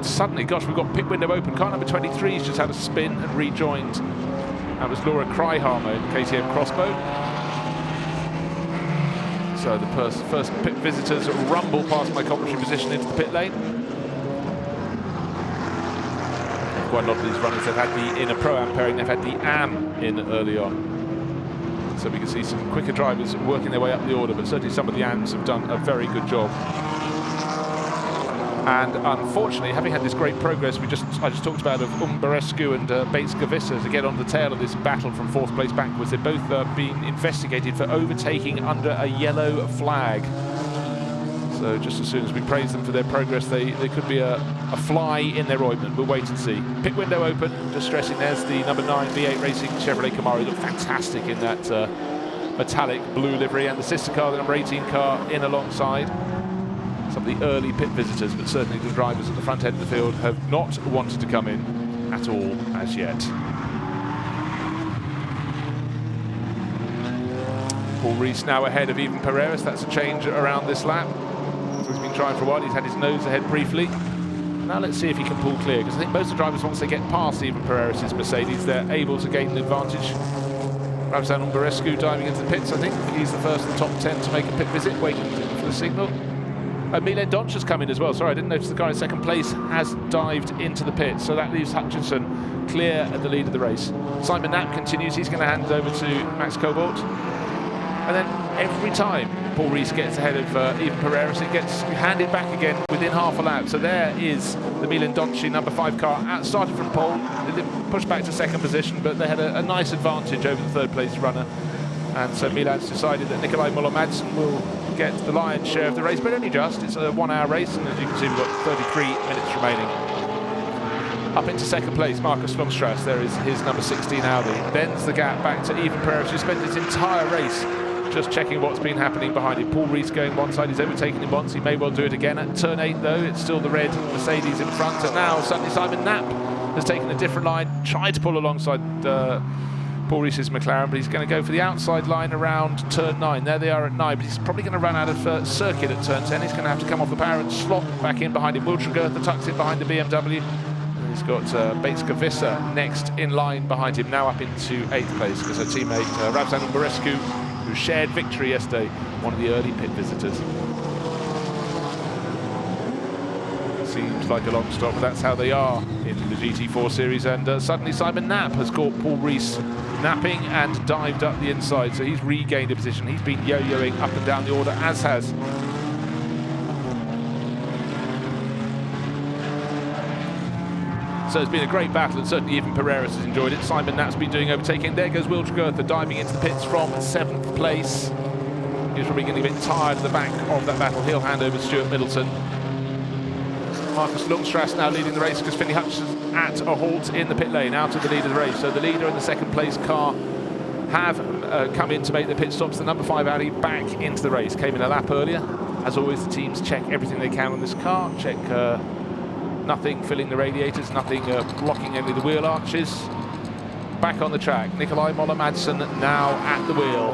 Suddenly, gosh, we've got pit window open. Car number 23 has just had a spin and rejoined. That was Laura Kryhammer in KTM Crossbow. So the first pit visitors rumble past my commentary position into the pit lane. Quite a lot of these runners have had in a Pro-Am pairing, they've had the AM in early on. So we can see some quicker drivers working their way up the order, but certainly some of the AMs have done a very good job. And unfortunately, having had this great progress I just talked about of Umberescu and Bates-Gavissa to get on the tail of this battle from 4th place backwards, they're both being investigated for overtaking under a yellow flag. So just as soon as we praise them for their progress, they could be a fly in their ointment. We'll wait and see. Pit window open, just stressing there's the number 9 V8 Racing Chevrolet Camaro. Looked fantastic in that metallic blue livery, and the sister car, the number 18 car, in alongside. Some of the early pit visitors, but certainly the drivers at the front end of the field have not wanted to come in. at all as yet. Paul Rees now ahead of Even Pereira. That's a change around this lap. So he's been trying for a while. He's had his nose ahead briefly. Now let's see if he can pull clear, because I think most of the drivers, once they get past Even Pereira's Mercedes, they're able to gain an advantage. Ravzan Umbarescu diving into the pits. I think he's the first of the top 10 to make a pit visit, waiting for the signal. Milan Donch has come in as well. Sorry, I didn't notice the guy in second place has dived into the pit, so that leaves Hutchinson clear at the lead of the race. Simon Knapp continues. He's going to hand it over to Max Cobalt. And then every time Paul Rees gets ahead of Even Pereira, it gets handed back again within half a lap. So there is the Milan Donci number 5 car. Started from pole, they pushed back to second position, but they had a nice advantage over the third place runner. And so Milan's decided that Nikolai Müller-Madsen will get the lion's share of the race, but only just. It's a 1 hour race, and as you can see, we've got 33 minutes remaining. Up into second place, Markus Lundstrass. There is his number 16 Audi. Bends the gap back to Even Pereira, who spent his entire race just checking what's been happening behind him. Paul Rees going one side, he's overtaken him once, he may well do it again. At turn 8 though, it's still the red Mercedes in front, and now suddenly Simon Knapp has taken a different line, tried to pull alongside Paul Rees' McLaren, but he's going to go for the outside line around turn 9. There they are at 9, but he's probably going to run out of circuit at turn 10. He's going to have to come off the power and slot back in behind him. Wiltshire tucks in behind the BMW. And he's got Bates-Kavissa next in line behind him, now up into 8th place, because her teammate Ravzan Umbarescu, who shared victory yesterday, one of the early pit visitors. Seems like a long stop, but that's how they are in the GT4 series. And suddenly Simon Knapp has caught Paul Rees napping and dived up the inside, so he's regained a position. He's been yo-yoing up and down the order, as has So it's been a great battle, and certainly even Pereira has enjoyed it. Simon Knapp's been doing overtaking. There goes Wiltshire diving into the pits from 7th place. He's probably getting a bit tired at the back of that battle. He'll hand over to Stuart Middleton. Markus Lundstrass now leading the race, because Finley Hutchinson at a halt in the pit lane, out of the lead of the race. So the leader and the 2nd place car have come in to make the pit stops. The number 5 Audi back into the race. Came in a lap earlier. As always, the teams check everything they can on this car. Check nothing filling the radiators, nothing blocking any of the wheel arches. Back on the track, Nikolai Müller-Madsen now at the wheel.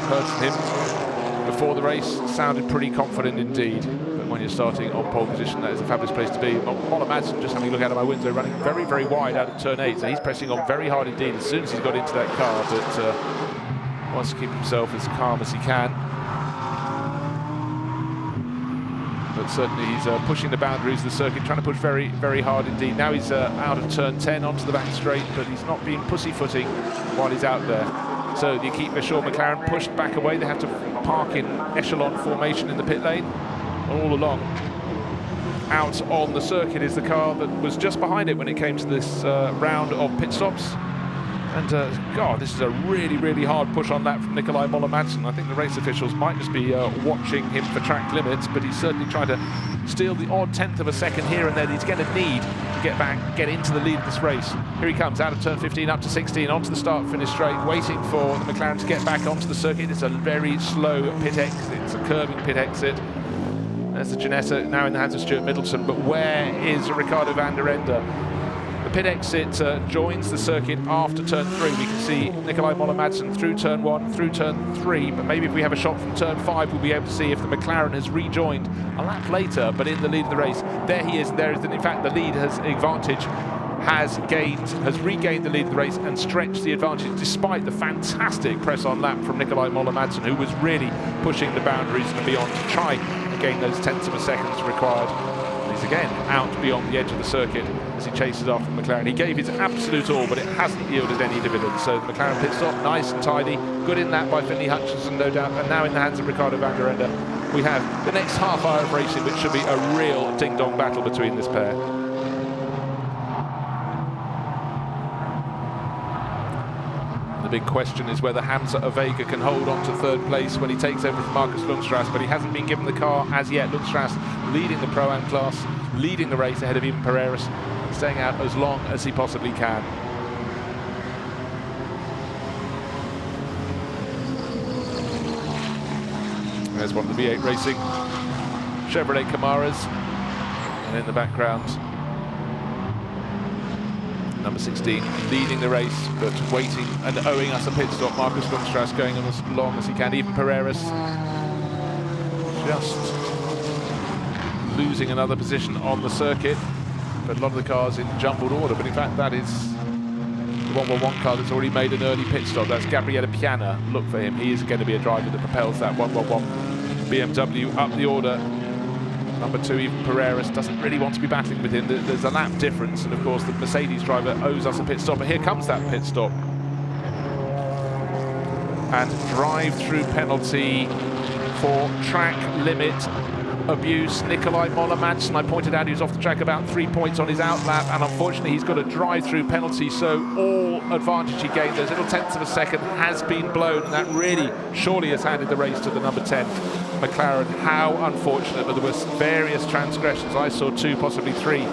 Heard from him before the race, sounded pretty confident indeed. But when you're starting on pole position, that is a fabulous place to be. Müller-Madsen, just having a look out of my window, running very, very wide out of turn 8. So he's pressing on very hard indeed as soon as he's got into that car, but wants to keep himself as calm as he can. But certainly he's pushing the boundaries of the circuit, trying to push very, very hard indeed. Now he's out of turn 10 onto the back straight, but he's not being pussyfooting while he's out there. So the Equipe Vachon McLaren pushed back away. They have to park in echelon formation in the pit lane. All along, out on the circuit is the car that was just behind it when it came to this round of pit stops. And God, this is a really, really hard push on that from Nikolai Müller-Madsen. I think the race officials might just be watching him for track limits, but he's certainly trying to steal the odd 1/10 of a second here and there. He's going to need to get back, get into the lead of this race. Here he comes, out of turn 15, up to 16, onto the start-finish straight, waiting for the McLaren to get back onto the circuit. It's a very slow pit exit. It's a curving pit exit. There's the Ginetta now in the hands of Stuart Middleton, but where is Ricardo van der Ende? The pit exit joins the circuit after turn 3. We can see Nikolai Müller-Madsen through turn 1, through turn 3, but maybe if we have a shot from turn 5, we'll be able to see if the McLaren has rejoined a lap later, but in the lead of the race. There he is, and there is, in fact, the lead advantage has regained the lead of the race and stretched the advantage despite the fantastic press on lap from Nikolai Müller-Madsen, who was really pushing the boundaries and beyond to try and gain those 1/10 of a second required. He's again out beyond the edge of the circuit as he chases after the McLaren. He gave his absolute all, but it hasn't yielded any dividends. So the McLaren pit stop, nice and tidy. Good in that by Finley Hutchinson, no doubt. And now in the hands of Ricardo van der Ende, we have the next half hour of racing, which should be a real ding-dong battle between this pair. The big question is whether Hamza Avega can hold on to 3rd place when he takes over from Markus Lundstrass, but he hasn't been given the car as yet. Lundstrass leading the Pro-Am class, leading the race ahead of even Pereira, staying out as long as he possibly can. There's one of the V8 Racing Chevrolet Camaras, and in the background Number 16 leading the race, but waiting and owing us a pit stop. Marcus Lundstrass going on as long as he can. Even Pereiras just losing another position on the circuit. But a lot of the cars in jumbled order. But in fact, that is the 111 car that's already made an early pit stop. That's Gabriele Piana. Look for him. He is going to be a driver that propels that 111 BMW up the order. Number 2, even Pereiras doesn't really want to be battling with him. There's a lap difference, and of course the Mercedes driver owes us a pit stop. But here comes that pit stop. And drive-through penalty for track limit abuse. Nikolai Moller-Madsen, I pointed out he was off the track about 3 points on his outlap, and unfortunately he's got a drive-through penalty, so all advantage he gained, those little tenths of a second, has been blown, and that really surely has handed the race to the number 10 McLaren. How unfortunate, but there was various transgressions. I saw 2, possibly 3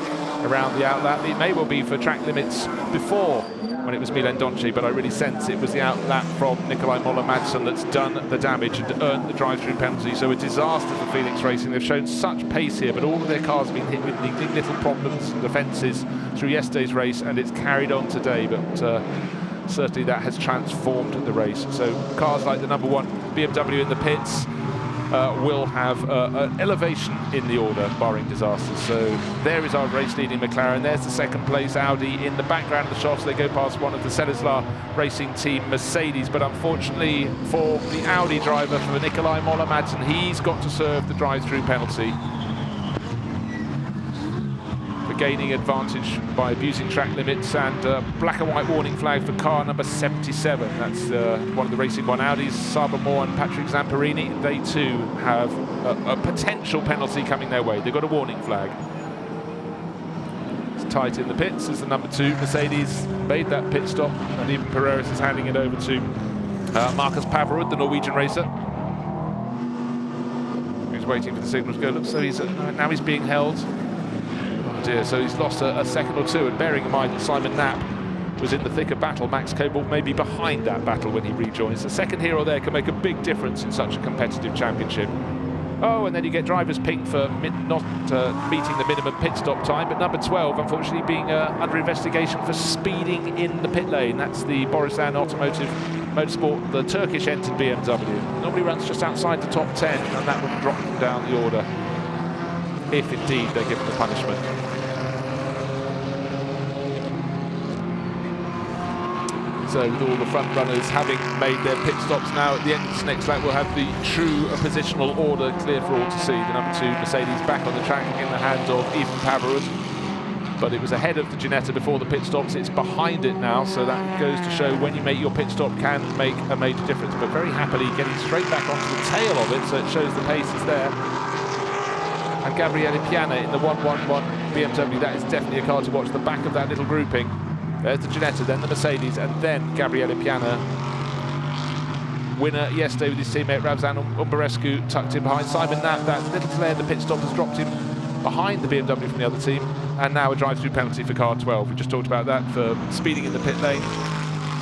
around the outlap. It may well be for track limits before, when it was Milan Donci, but I really sense it was the outlap from Nikolai Moller-Madsen that's done the damage and earned the drive-through penalty. So a disaster for Phoenix Racing. They've shown such pace here, but all of their cars have been hit with niggling little problems and offences through yesterday's race, and it's carried on today, but certainly that has transformed the race. So cars like the number 1 BMW in the pits will have an elevation in the order, barring disasters. So there is our race-leading McLaren. There's the second place Audi in the background of the shots. They go past one of the Celislaw Racing Team Mercedes, but unfortunately for the Audi driver, for Nikolai Moller-Madsen, he's got to serve the drive-through penalty for gaining advantage by abusing track limits, and black and white warning flag for car number 77. That's one of the Racing One Audis, Saba Moore and Patrick Zamperini. They too have a potential penalty coming their way. They've got a warning flag. It's tight in the pits as the number 2 Mercedes made that pit stop, and even Pereiras is handing it over to Marcus Paverud, the Norwegian racer, who's waiting for the signal to go. Looks so now he's being held. So he's lost a second or 2, and bearing in mind that Simon Knapp was in the thick of battle, Max Cobalt may be behind that battle when he rejoins. A second here or there can make a big difference in such a competitive championship. Oh, and then you get drivers pinged for not meeting the minimum pit stop time, but number 12 unfortunately being under investigation for speeding in the pit lane. That's the Borusan Automotive Motorsport, the Turkish entered BMW. Normally runs just outside the top 10, and that would drop them down the order if indeed they're given the punishment. So with all the front runners having made their pit stops now, at the end of this next lap we'll have the true positional order clear for all to see. The number 2 Mercedes back on the track in the hands of Ethan Paverud, but it was ahead of the Ginetta before the pit stops. It's behind it now, so that goes to show when you make your pit stop can make a major difference, but very happily getting straight back onto the tail of it, so it shows the pace is there. And Gabriele Piana in the 111 BMW, that is definitely a car to watch. The back of that little grouping. There's the Ginetta, then the Mercedes, and then Gabriele Piana. Winner yesterday with his teammate Ravzan Umbarescu tucked in behind. Simon Knapp, that little delay in the pit stop has dropped him behind the BMW from the other team. And now a drive-through penalty for car 12. We just talked about that for speeding in the pit lane.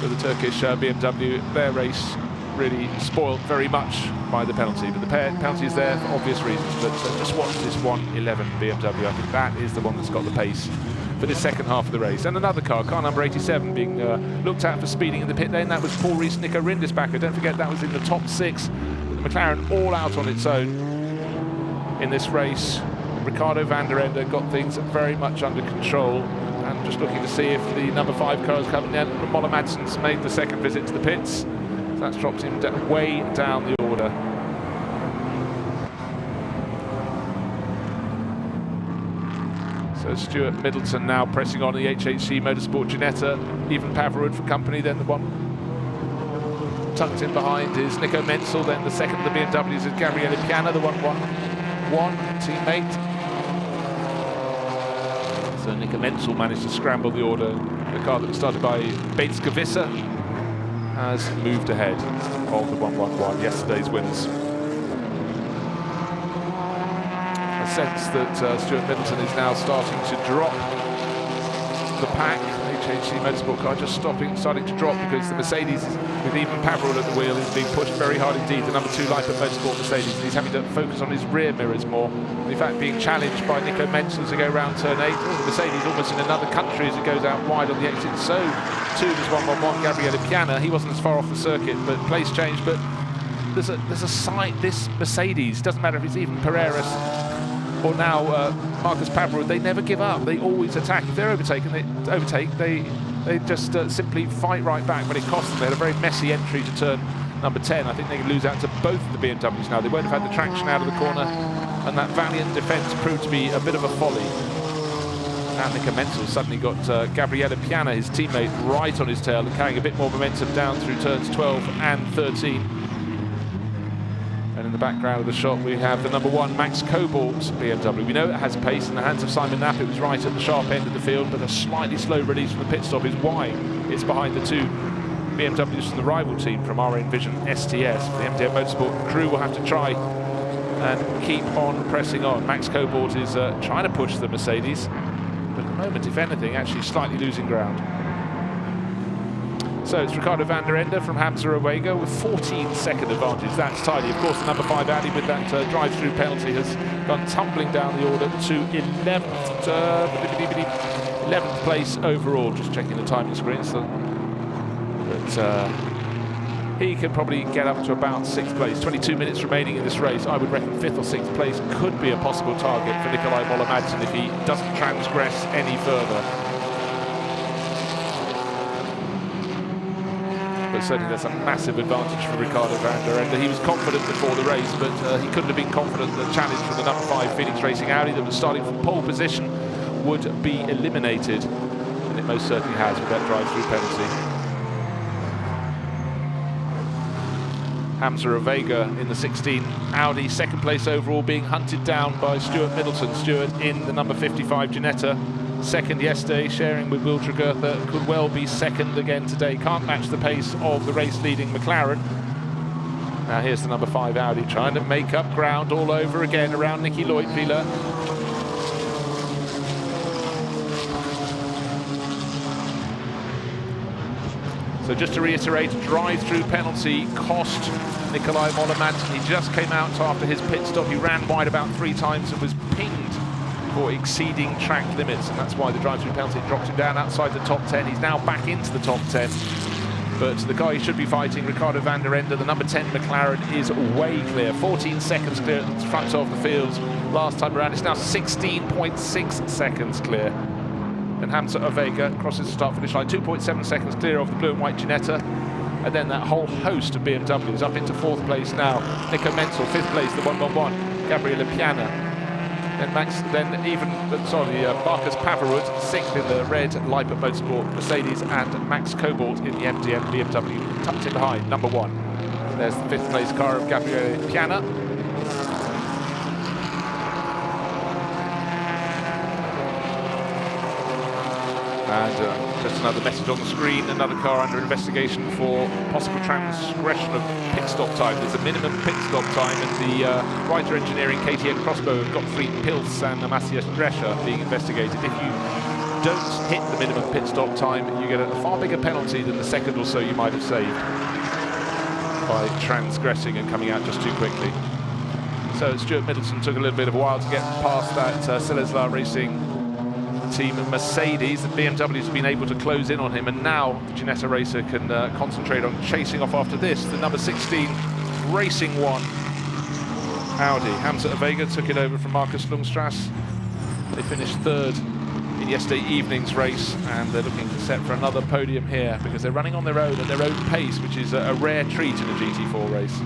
For the Turkish BMW, their race really spoiled very much by the penalty, but the penalty is there for obvious reasons. But just watch this 111 BMW. I think that is the one that's got the pace for this second half of the race. And another car number 87, being looked at for speeding in the pit lane. That was Paul Rees Nico Rindisbacher. Don't forget that was in the top 6. The McLaren all out on its own in this race. Ricardo van der Ende got things very much under control. And just looking to see if the number 5 car is coming in. Moller-Madsen's made the second visit to the pits. So that's dropped him way down the order. So Stuart Middleton now pressing on the HHC Motorsport Ginetta. Even Paverud for company, then the one tucked in behind is Nico Menzel, then the second of the BMWs is Gabriele Piana, the 111 teammate. So Nico Menzel managed to scramble the order. The car that was started by Bates Gavissa has moved ahead of the 111, yesterday's winners. A sense that Stuart Middleton is now starting to drop the pack. HHC Motorsport car just starting to drop because the Mercedes is with even Pavril at the wheel, he's being pushed very hard indeed. The number 2 Blancpain Motorsport Mercedes, and he's having to focus on his rear mirrors more. In fact, being challenged by Nico Menzel to go round turn 8. The Mercedes almost in another country as it goes out wide on the exit. So too does 111 Gabriele Piana. He wasn't as far off the circuit, but place change. But there's a side. This Mercedes, doesn't matter if it's even Pereiras or now Marcus Pavril, they never give up. They always attack. If they're overtaken, they just simply fight right back, but it cost them. They had a very messy entry to turn number 10. I think they can lose out to both of the BMWs now. They won't have had the traction out of the corner, and that valiant defence proved to be a bit of a folly. And Nico Menzel suddenly got Gabriele Piana, his teammate, right on his tail and carrying a bit more momentum down through turns 12 and 13. And in the background of the shot, we have the number 1 Max Cobalt BMW. We know it has pace. In the hands of Simon Knapp, it was right at the sharp end of the field, but a slightly slow release from the pit stop is why it's behind the 2 BMWs from the rival team from RA Envision STS. The MDM Motorsport crew will have to try and keep on pressing on. Max Cobalt is trying to push the Mercedes, but at the moment, if anything, actually slightly losing ground. So it's Ricardo van der Ende from Hamza Owega with 14-second advantage. That's tidy. Of course, the number 5 Audi with that drive-through penalty has gone tumbling down the order to 11th place overall. Just checking the timing screen. So, but he can probably get up to about 6th place. 22 minutes remaining in this race. I would reckon 5th or 6th place could be a possible target for Nikolai Moller-Madsen if he doesn't transgress any further. But certainly there's a massive advantage for Ricardo van der Ende. He was confident before the race, but he couldn't have been confident that the challenge from the number 5 Phoenix Racing Audi that was starting from pole position would be eliminated. And it most certainly has with that drive-through penalty. Hamza Owega in the 16 Audi, 2nd place overall, being hunted down by Stuart Middleton. Stuart in the number 55 Ginetta. 2nd yesterday, sharing with Will Tregurtha, could well be 2nd again today. Can't match the pace of the race-leading McLaren. Now here's the number 5 Audi trying to make up ground all over again around Nicky Leutwiler. So just to reiterate, drive-through penalty cost Nikolai Moller-Madsen. He just came out after his pit stop. He ran wide about 3 times and was pinged for exceeding track limits, and that's why the drive-through penalty dropped him down outside the top 10. He's now back into the top 10, but the guy he should be fighting, Ricardo van der Ende, the number 10 McLaren, is way clear. 14 seconds clear at the front of the field last time around. It's now 16.6 seconds clear. And Hamza Owega crosses the start-finish line, 2.7 seconds clear of the blue and white Ginetta. And then that whole host of BMWs up into 4th place now. Nico Menzel, 5th place, the 111, Gabriele Piana. Then Marcus Pavril, 6th in the red Blancpain Motorsport Mercedes, and Max Cobalt in the MDM BMW, tucked in behind, number 1. There's the 5th place car of Gabriele Piana. And just another message on the screen, another car under investigation for possible transgression of pit stop time. There's a minimum pit stop time, and the Reiter Engineering KTM Crossbow have got 3 Pils and a Matthias Drescher being investigated. If you don't hit the minimum pit stop time, you get a far bigger penalty than the second or so you might have saved by transgressing and coming out just too quickly. So Stuart Middleton took a little bit of a while to get past that Sileslar Racing team Mercedes. The BMWs have been able to close in on him, and now the Ginetta racer can concentrate on chasing off after this. The number 16 Racing 1 Audi. Hamza Owega took it over from Marcus Lundstrass. They finished 3rd in yesterday evening's race, and they're looking set for another podium here because they're running on their own at their own pace, which is a rare treat in a GT4 race.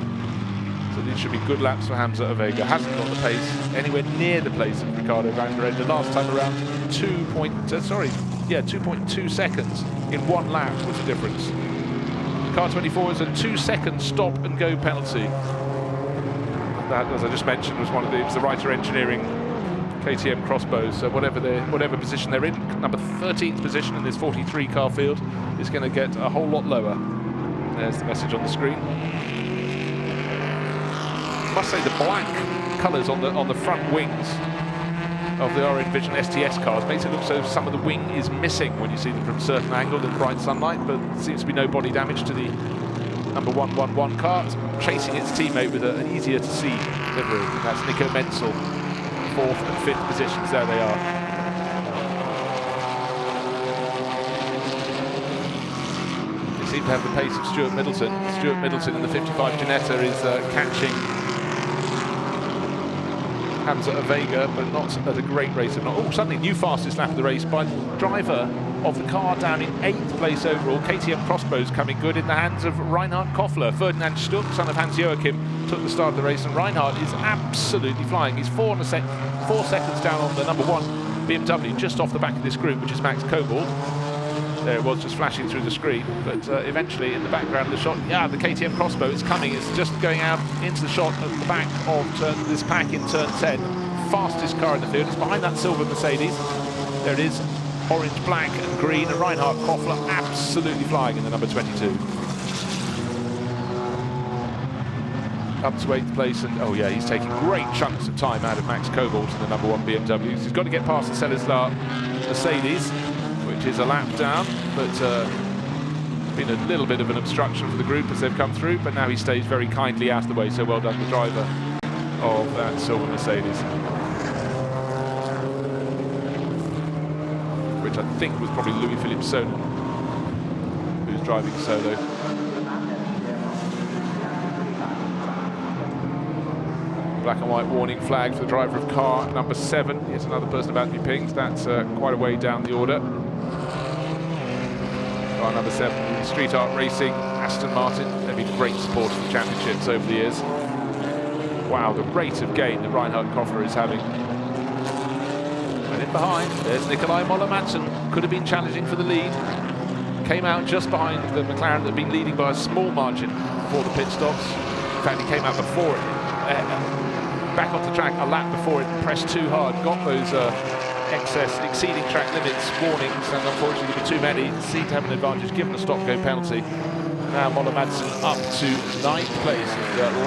So these should be good laps for Hamza Owega. Hasn't got the pace anywhere near the pace of Ricardo van der Ende. Last time around, 2.2 seconds in 1 lap was the difference. Car 24 is a 2-second stop and go penalty. That, as I just mentioned, was it was the Reiter Engineering KTM Crossbows. So whatever position they're in, number 13th position in this 43 car field is going to get a whole lot lower. There's the message on the screen. I must say the black colours on the front wings of the RA Envision STS cars makes it look so some of the wing is missing when you see them from a certain angle in bright sunlight, but there seems to be no body damage to the number 111 car, chasing its teammate with an easier to see delivery. That's Nico Menzel, 4th and 5th positions. There they are. They seem to have the pace of Stuart Middleton. Stuart Middleton in the 55 Ginetta is catching Hamza Avega, but not at a great rate. Oh, suddenly new fastest lap of the race by the driver of the car, down in 8th place overall. KTM Crossbows coming good in the hands of Reinhard Koffler. Ferdinand Stuck, son of Hans Joachim, took the start of the race, and Reinhard is absolutely flying. He's 4 seconds down on the number 1 BMW, just off the back of this group, which is Max Kobold. There it was, just flashing through the screen, but eventually in the background of the shot, the KTM Crossbow is coming. It's just going out into the shot at the back of this pack in turn 10. Fastest car in the field. It's behind that silver Mercedes. There it is, orange, black and green, and Reinhard Koffler absolutely flying in the number 22. Up to 8th place, and oh yeah, he's taking great chunks of time out of Max Kobold in the number 1 BMW. He's got to get past the Celislaw Mercedes, which is a lap down, but been a little bit of an obstruction for the group as they've come through, but now he stays very kindly out of the way, so well done the driver of that silver Mercedes, which I think was probably Louis-Philippe Sonnen, who's driving solo. Black and white warning flag for the driver of car number 7. Here's another person about to be pinged. That's quite a way down the order. Car number 7, Street Art Racing, Aston Martin. They've been great support of the championships over the years. Wow, the rate of gain that Reinhard Koffler is having. And in behind, there's Nikolai Moller-Madsen. Could have been challenging for the lead. Came out just behind the McLaren that had been leading by a small margin before the pit stops. In fact, he came out before it. Back off the track a lap before it, pressed too hard, got those exceeding track limits warnings, and unfortunately there were too many. Seemed to have an advantage given the stop-go penalty. Now Moller-Madsen up to 9th place,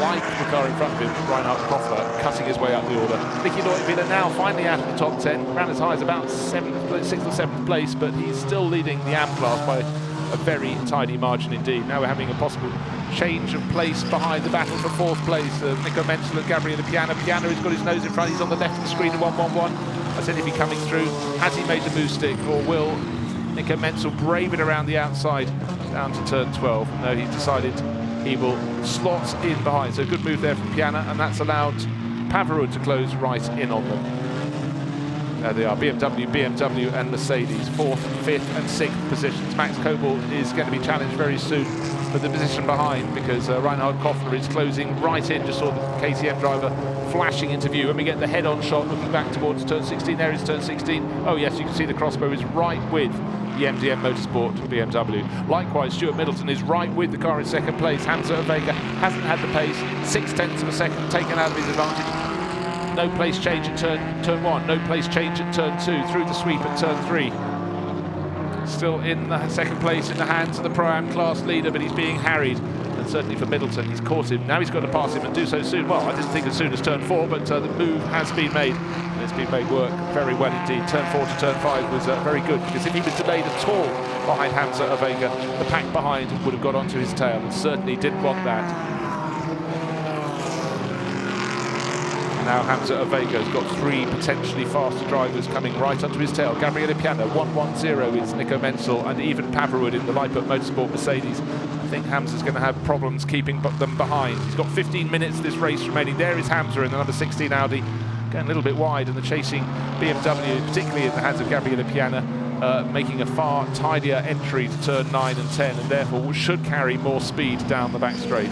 like the car in front of him, Reinhard Koffler, cutting his way out the order. Nicky Neuwirth now finally out of the top 10, ran as high as about 6th or 7th place, but he's still leading the AM class by a very tiny margin indeed. Now we're having a possible change of place behind the battle for 4th place. Nico Menzel and Gabriele Piana. Piana has got his nose in front, he's on the left of the screen at 111. I said he'd be coming through. Has he made the move stick, or will Nico Menzel brave it around the outside down to turn 12? No, he's decided he will slot in behind. So good move there from Piana, and that's allowed Pavarud to close right in on them. There they are, BMW and Mercedes, 4th, 5th and 6th positions. Max Kobold is going to be challenged very soon for the position behind, because Reinhard Koffler is closing right in. Just saw the KTM driver flashing into view. When we get the head-on shot looking back towards turn 16, there is turn 16. Oh yes, you can see the crossbow is right with the MDM Motorsport BMW. Likewise, Stuart Middleton is right with the car in 2nd place. Hamza Avega hasn't had the pace, 0.6 of a second taken out of his advantage. No place change at turn 1, no place change at turn 2, through the sweep at turn 3. Still in the 2nd place in the hands of the Pro-Am class leader, but he's being harried. And certainly for Middleton, he's caught him. Now he's got to pass him and do so soon. Well, I didn't think as soon as turn 4, but the move has been made. And it's been made work very well indeed. Turn 4 to turn 5 was very good, because if he was delayed at all behind Hamza Avega, the pack behind would have got onto his tail, and certainly didn't want that. Now Hamza Avega's got 3 potentially faster drivers coming right onto his tail. Gabriele Piana, 110 is Nico Menzel, and even Pavarud in the Lippert Motorsport Mercedes. I think Hamza's going to have problems keeping them behind. He's got 15 minutes of this race remaining. There is Hamza in the number 16 Audi, going a little bit wide, and the chasing BMW, particularly in the hands of Gabriele Piana, making a far tidier entry to turn 9 and 10, and therefore should carry more speed down the back straight.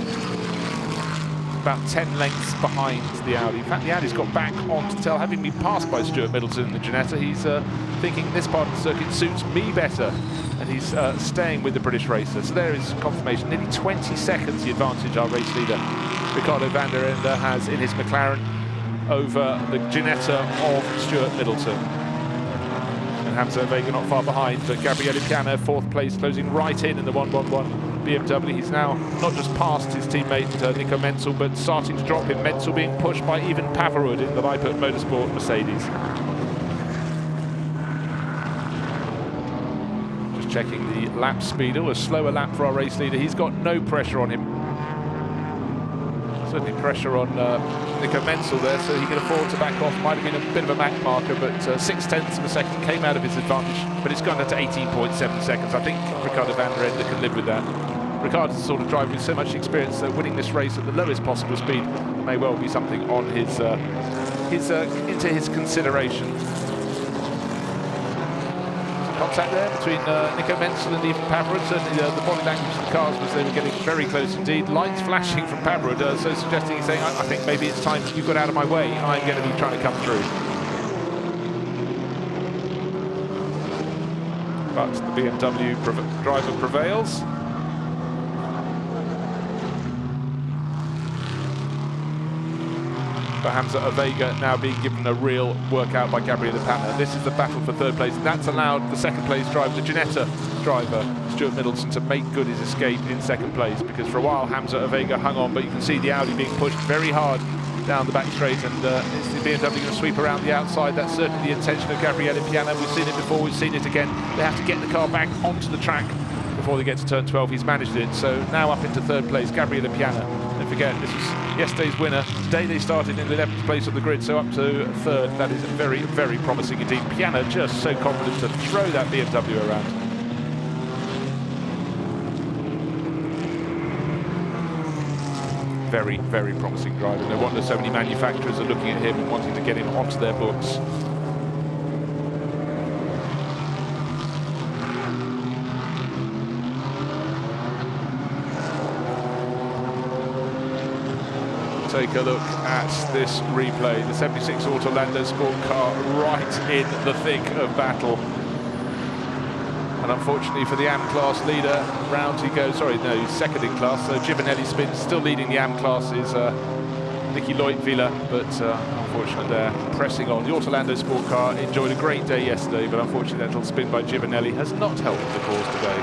About 10 lengths behind the Audi. In fact, the Audi's got back onto tail, having been passed by Stuart Middleton in the Ginetta. He's thinking this part of the circuit suits me better, and he's staying with the British racer. So there is confirmation. Nearly 20 seconds the advantage our race leader, Ricardo van der Ende, has in his McLaren over the Ginetta of Stuart Middleton. And Hamza Avega not far behind, but Gabriele Piana, 4th place, closing right in the 111 BMW. He's now not just past his teammate Nico Menzel, but starting to drop him. Menzel being pushed by even Pavarud in the Lippert Motorsport Mercedes. Just Just checking the lap speed. A slower lap for our race leader. He's got no pressure on him. Certainly pressure on Nico Menzel there, so he can afford to back off. Might have been a bit of a Mach marker, but 0.6 of a second came out of his advantage, but it's gone down to 18.7 seconds. I think Ricardo van der Ende can live with that. Ricardo's the sort of driver with so much experience that winning this race at the lowest possible speed may well be something on into his consideration. Contact there between Nico Menzel and even Pavarud. Certainly the body language of the cars was they were getting very close indeed. Lights flashing from Pavarud, so suggesting he's saying, I think maybe it's time you got out of my way. I'm going to be trying to come through. But the BMW driver prevails. For Hamza Avega now being given a real workout by Gabriele Panna. This is the battle for third place, and that's allowed the second place driver, the Ginetta driver, Stuart Middleton, to make good his escape in second place, because for a while Hamza Avega hung on, but you can see the Audi being pushed very hard down the back straight, and is the BMW going to sweep around the outside? That's certainly the intention of Gabriele Piana. We've seen it before, we've seen it again. They have to get the car back onto the track before they get to turn 12. He's managed it, so now up into third place, Gabriele Piana. Don't forget, this was yesterday's winner. Today they started in the 11th place on the grid, so up to third. That is very, very promising indeed. Piana just so confident to throw that BMW around. Very, very promising driver. No wonder so many manufacturers are looking at him and wanting to get him onto their books. Take a look at this replay. The 76 Orlando Sport car right in the thick of battle. And unfortunately for the AM class leader, round he goes, sorry, no, he's second in class. So Giovanelli spins, still leading the AM class is Nicky Leutvilla, but unfortunately they're pressing on. The Orlando Sport car enjoyed a great day yesterday, but unfortunately that little spin by Giovanelli has not helped the cause today.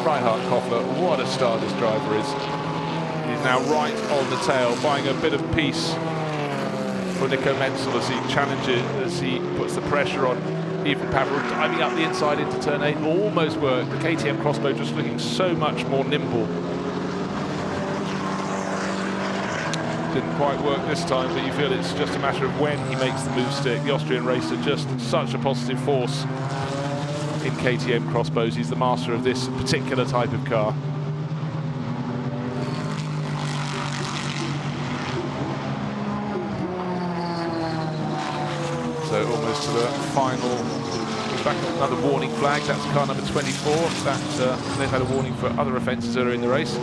Reinhard Koffler, what a star this driver is. He's now right on the tail, buying a bit of peace for Nico Menzel as he challenges, as he puts the pressure on even Pavarud, diving up the inside into turn 8. Almost worked. The KTM crossbow just looking so much more nimble. Didn't quite work this time, but you feel it's just a matter of when he makes the move stick. The Austrian racer just such a positive force in KTM crossbows. He's the master of this particular type of car. So almost to the final, back another warning flag. That's car number 24. That they've had a warning for other offences earlier in the race.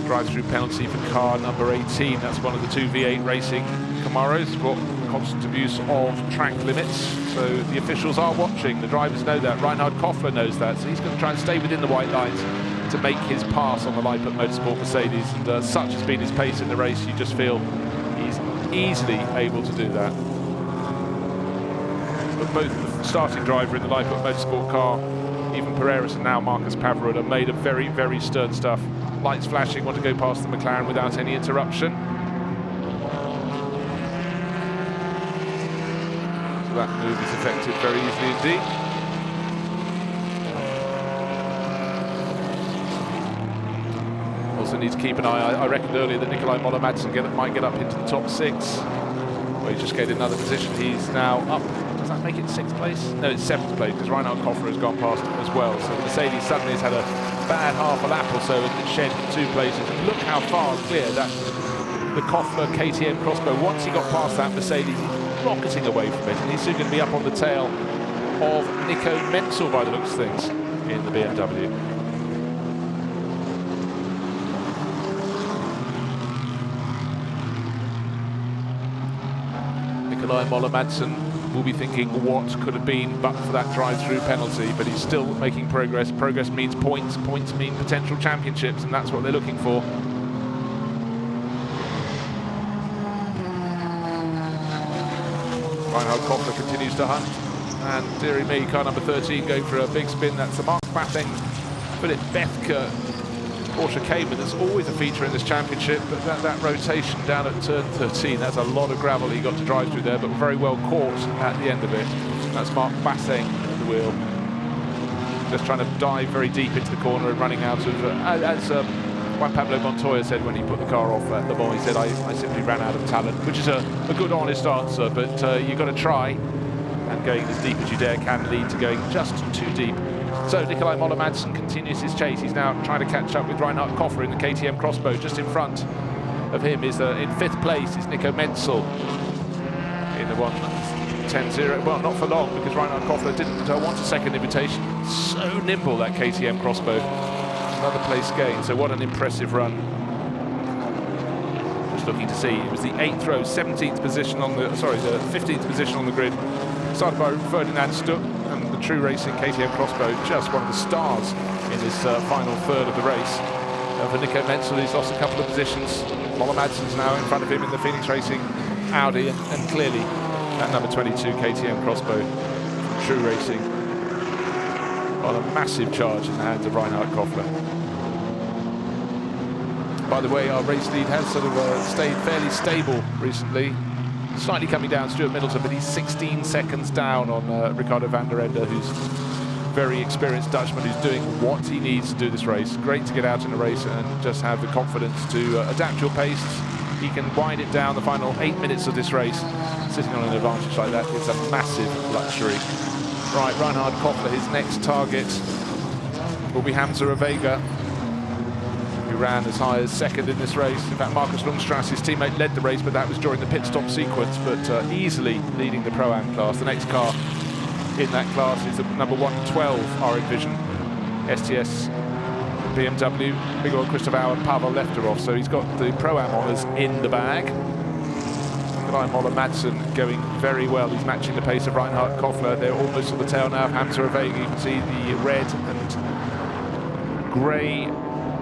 Drive-through penalty for car number 18. That's one of the two V8 Racing Camaros for constant abuse of track limits. So the officials are watching. The drivers know that. Reinhard Koffler knows that. So he's going to try and stay within the white lines to make his pass on the Blancpain Motorsport Mercedes. And such has been his pace in the race, you just feel he's easily able to do that. But both the starting driver in the Blancpain Motorsport car, even Pereiras and now Marcus Pavarud, are made of very, very stern stuff. Lights flashing, want to go past the McLaren without any interruption. So that move is effected very easily indeed. Also need to keep an eye. I reckoned earlier that Nikolai Moller-Madsen might get up into the top 6. Well, he just gained another position. He's now up. Does that make it 6th place? No, it's 7th place because Reinhard Koffler has gone past him as well. So Mercedes suddenly has had a bad half a lap or so and shed 2 places. And look how far and clear that the Koffler KTM crossbow. Once he got past that, Mercedes is rocketing away from it, and he's soon going to be up on the tail of Nico Menzel by the looks of things in the BMW. Nikolai Moller-Madsen will be thinking what could have been but for that drive-through penalty, but he's still making progress. Progress means points, points mean potential championships, and that's what they're looking for. Reinhard Koffler continues to hunt, and dearie me, car number 13 going for a big spin. That's the Mark Batheng, Philip Bethke Porsche Cayman. That's always a feature in this championship, but that rotation down at turn 13, that's a lot of gravel he got to drive through there, but very well caught at the end of it. That's Mark Basseng at the wheel. Just trying to dive very deep into the corner and running out of, as Juan Pablo Montoya said when he put the car off at Le Mans, he said, I simply ran out of talent, which is a good, honest answer, but you've got to try, and going as deep as you dare can lead to going just too deep. So Nikolai Moller-Madsen continues his chase. He's now trying to catch up with Reinhard Kofler in the KTM Crossbow. Just in front of him is, in 5th place, is Nico Menzel in the 1:10.0. Well, not for long, because Reinhard Kofler didn't want a second invitation. So nimble, that KTM Crossbow. Another place gain, so what an impressive run. Just looking to see, it was the 8th row, 17th position on the, sorry, the 15th position on the grid. Started by Ferdinand Stuck, and the True Racing KTM Crossbow, just one of the stars in this final third of the race. And for Nico Menzel, he's lost a couple of positions. Moller-Madsen's now in front of him in the Phoenix Racing Audi, and clearly that number 22 KTM Crossbow from True Racing on a massive charge in the hands of Reinhard Kofler. By the way, our race lead has sort of stayed fairly stable recently. Slightly coming down, Stuart Middleton, but he's 16 seconds down on Ricardo van der Ende, who's very experienced Dutchman, who's doing what he needs to do this race. Great to get out in a race and just have the confidence to adapt your pace. He can wind it down the final 8 minutes of this race. Sitting on an advantage like that is a massive luxury. Right, Reinhard Kofler, his next target will be Hamza Avega, who ran as high as 2nd in this race. In fact, Marcus Lundstrass, his teammate, led the race, but that was during the pit stop sequence, but easily leading the Pro-Am class. The next car in that class is the number 112 R8 Vision STS BMW, Miguel Christovau and Pavel Lefterov, so he's got the Pro-Am honours in the bag. Nikolai Moller-Madsen going very well. He's matching the pace of Reinhard Kofler. They're almost on the tail now of Hamza Avega. You can see the red and grey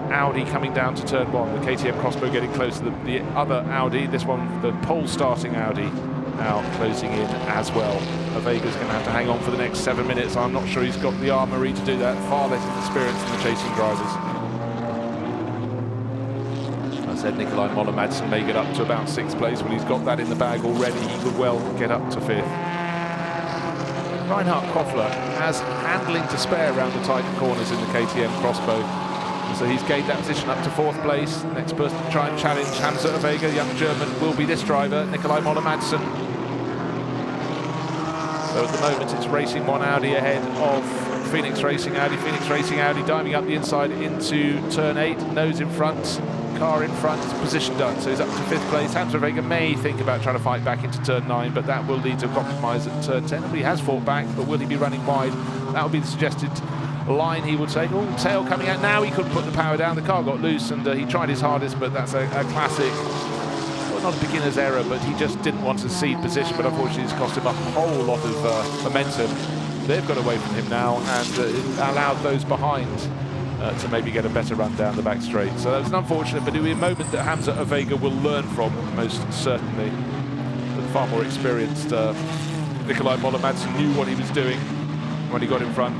Audi coming down to turn 1. The KTM Crossbow getting close to the other Audi. This one, the pole starting Audi, now closing in as well. Avega's going to have to hang on for the next 7 minutes. I'm not sure he's got the armoury to do that. Far less experience than the chasing drivers. As I said, Nikolai Moller-Madsen may get up to about 6th place. When he's got that in the bag already, he could well get up to 5th. Reinhard Kofler has handling to spare around the tight corners in the KTM Crossbow. So he's gained that position up to 4th place. Next person to try and challenge Hamza Avega, young German, will be this driver, Nikolai Moller-Madsen. So at the moment it's racing 1 Audi ahead of Phoenix Racing Audi diving up the inside into turn 8, nose in front, car in front, position done. So he's up to 5th place. Hamza Avega may think about trying to fight back into turn 9, but that will lead to a compromise at turn 10. He has fought back, but will he be running wide? That will be the suggested line he would take. Oh, tail coming out now. He couldn't put the power down. The car got loose, and he tried his hardest, but that's a classic, well, not a beginner's error, but he just didn't want to cede position, but unfortunately it's cost him a whole lot of momentum. They've got away from him now, and it allowed those behind to maybe get a better run down the back straight. So that was an unfortunate, but it will be a moment that Hamza Avega will learn from, most certainly. The far more experienced Nikolai Moller-Madsen knew what he was doing when he got in front.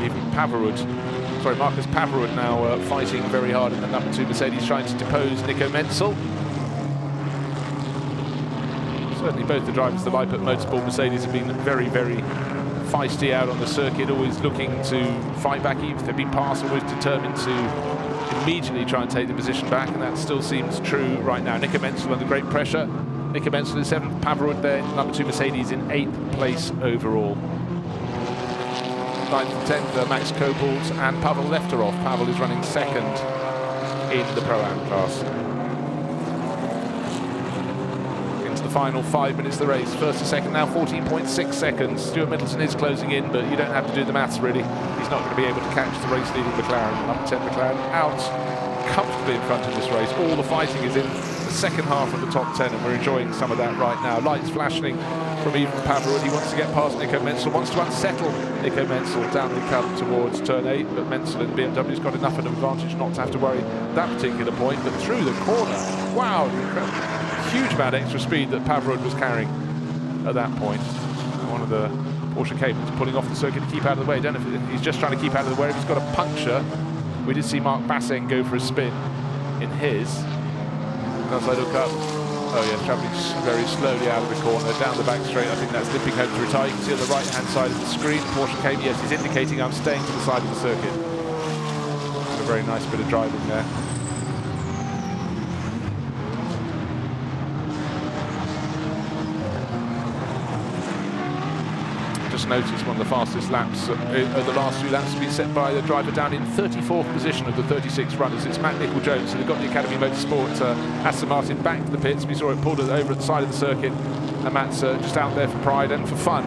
Even Marcus Paverud now fighting very hard in the number 2 Mercedes, trying to depose Nico Menzel. Certainly both the drivers that I put Motorsport Mercedes have been very, very feisty out on the circuit, always looking to fight back. Even if they've been passed, always determined to immediately try and take the position back, and that still seems true right now. Nico Menzel under great pressure. Nico Menzel is 7th, Paverud there, number 2 Mercedes in 8th place overall. 9th and 10th, Max Kobold and Pavel Lefterov. Pavel is running 2nd in the Pro-Am class. Into the final 5 minutes of the race. 1st to 2nd now, 14.6 seconds. Stuart Middleton is closing in, but you don't have to do the maths really. He's not going to be able to catch the race-leading McLaren. Number 10 McLaren out comfortably in front of this race. All the fighting is in the second half of the top 10, and we're enjoying some of that right now. Lights flashing from even Paverud. He wants to get past Nico Menzel, wants to unsettle Nico Menzel down the cut towards turn 8, but Menzel in BMW's got enough of an advantage not to have to worry at that particular point. But through the corner, wow, huge amount of extra speed that Paverud was carrying at that point. One of the Porsche Caymans pulling off the circuit to keep out of the way. I don't know if he's just trying to keep out of the way, if he's got a puncture. We did see Mark Basseng go for a spin in his. And as I look up, Oh yeah, travelling very slowly out of the corner, down the back straight. I think that's limping home to retire. You can see on the right-hand side of the screen, Porsche came. Yes, he's indicating I'm staying to the side of the circuit. A very nice bit of driving there. Just noticed one of the fastest laps of the last 2 laps has been set by the driver down in 34th position of the 36 runners. It's Matt Nicol-Jones, so they've got the Academy Motorsport Aston Martin back to the pits. We saw it pulled over at the side of the circuit, and Matt's just out there for pride and for fun.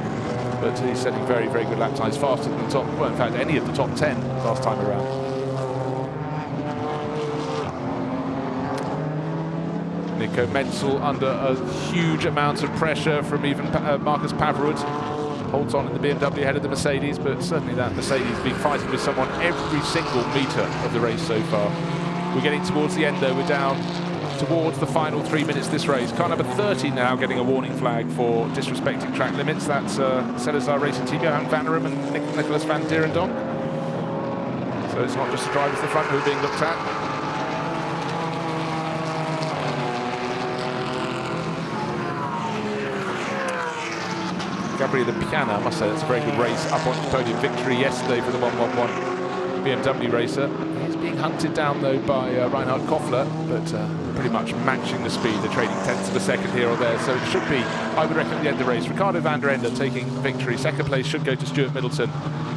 But he's setting very, very good lap times, faster than the top, well, in fact, any of the top 10 last time around. Nico Menzel under a huge amount of pressure from even Marcus Paverud. Holds on in the BMW ahead of the Mercedes, but certainly that Mercedes has been fighting with someone every single metre of the race so far. We're getting towards the end though, we're down towards the final 3 minutes of this race. Car number 30 now getting a warning flag for disrespecting track limits. That's Celesar Racing Team, Johan van der Rum and Nicholas van Dierendonk. So it's not just the drivers at the front who are being looked at. Gabriele Piana, I must say, that's a very good race. Up on the podium victory yesterday for the 111 BMW racer. He's being hunted down though by Reinhard Koffler, but pretty much matching the speed. They're trading tenths of a second here or there, so it should be, I would reckon, at the end of the race. Ricardo van der Ende taking victory. Second place should go to Stuart Middleton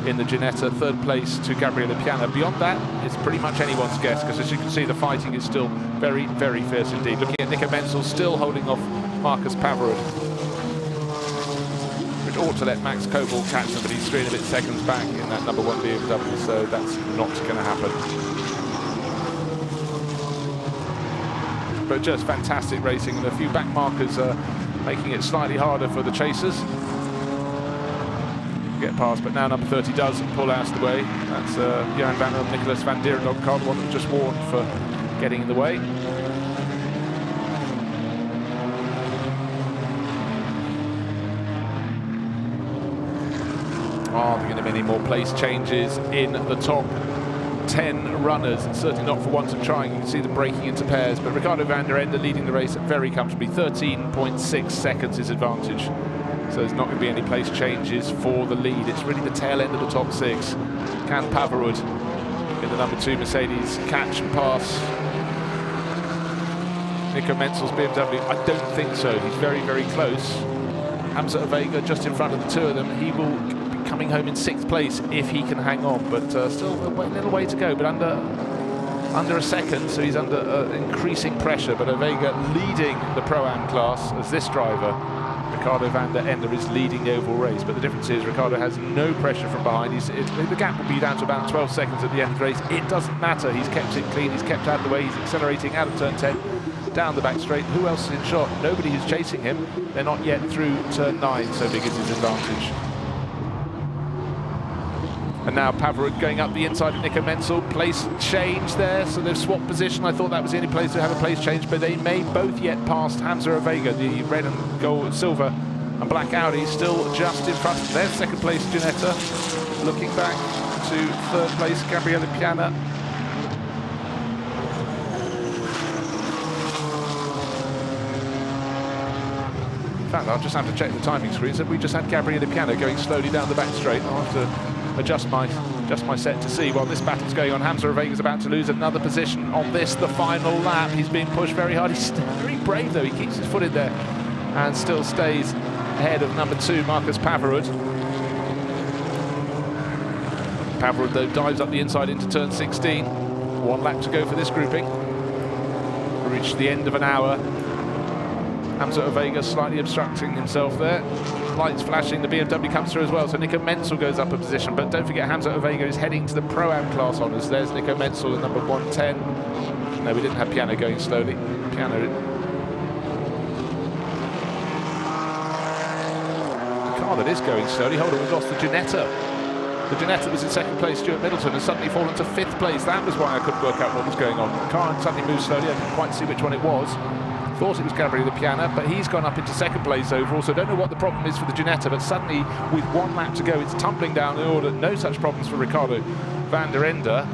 in the Ginetta. Third place to Gabriele Piana. Beyond that, it's pretty much anyone's guess, because as you can see, the fighting is still very, very fierce indeed. Looking at Nico Menzel, still holding off Marcus Paverud. Ought to let Max Kobel catch them, but he's 3 and a bit seconds back in that number 1 BMW, so that's not going to happen. But just fantastic racing, and a few back markers making it slightly harder for the chasers to get past, but now number 30 does pull out of the way. That's Johan van der Rum, Nicholas van Dierendonk, car, the one that was just warned for getting in the way. Are there going to be any more place changes in the top 10 runners? Certainly not for want of trying. You can see them breaking into pairs, but Ricardo van der Ende leading the race very comfortably. 13.6 seconds his advantage. So there's not going to be any place changes for the lead. It's really the tail end of the top 6. Can Paverud in the number 2 Mercedes catch and pass Nico Menzel's BMW? I don't think so. He's very, very close. Hamza Avega just in front of the 2 of them. He will coming home in 6th place if he can hang on, but still a little way to go, but under a second, so he's under increasing pressure. But Avega leading the Pro-Am class as this driver, Ricardo van der Ende, is leading the overall race. But the difference is Ricardo has no pressure from behind. The gap will be down to about 12 seconds at the end of the race. It doesn't matter, he's kept it clean, he's kept out of the way, he's accelerating out of turn 10, down the back straight. Who else is in shot? Nobody who's chasing him. They're not yet through turn 9, so big is his advantage. And now Paverud going up the inside of Nico Menzel. Place change there, so they've swapped position. I thought that was the only place to have a place change, but they may both yet pass Hamza Avega, the red and gold, silver and black Audi, still just in front of their second place Ginetta. Looking back to 3rd place Gabriele Piana. In fact, I'll just have to check the timing screen. So we just had Gabriele Piana going slowly down the back straight. I'll have to adjust my set to see while this battle's going on. Hamza Avega's about to lose another position on this, the final lap. He's being pushed very hard. He's very brave though. He keeps his foot in there and still stays ahead of number 2, Marcus Paverud. Paverud though dives up the inside into turn 16. 1 lap to go for this grouping. We reach the end of an hour. Hamza Avega slightly obstructing himself there. Lights flashing, the BMW comes through as well, so Nico Menzel goes up a position, but don't forget Hamza Avega is heading to the Pro-Am class honours. There's Nico Menzel in number 110. No, we didn't have Piano going slowly. Piano. The car that is going slowly, hold on, we've lost the Ginetta. The Ginetta was in 2nd place, Stuart Middleton, has suddenly fallen to 5th place. That was why I couldn't work out what was going on. The car suddenly moved slowly, I didn't quite see which one it was. Thought it was Gabriele Piana, but he's gone up into 2nd place overall, so I don't know what the problem is for the Ginetta, but suddenly with 1 lap to go it's tumbling down in order. No such problems for Ricardo van der Ende.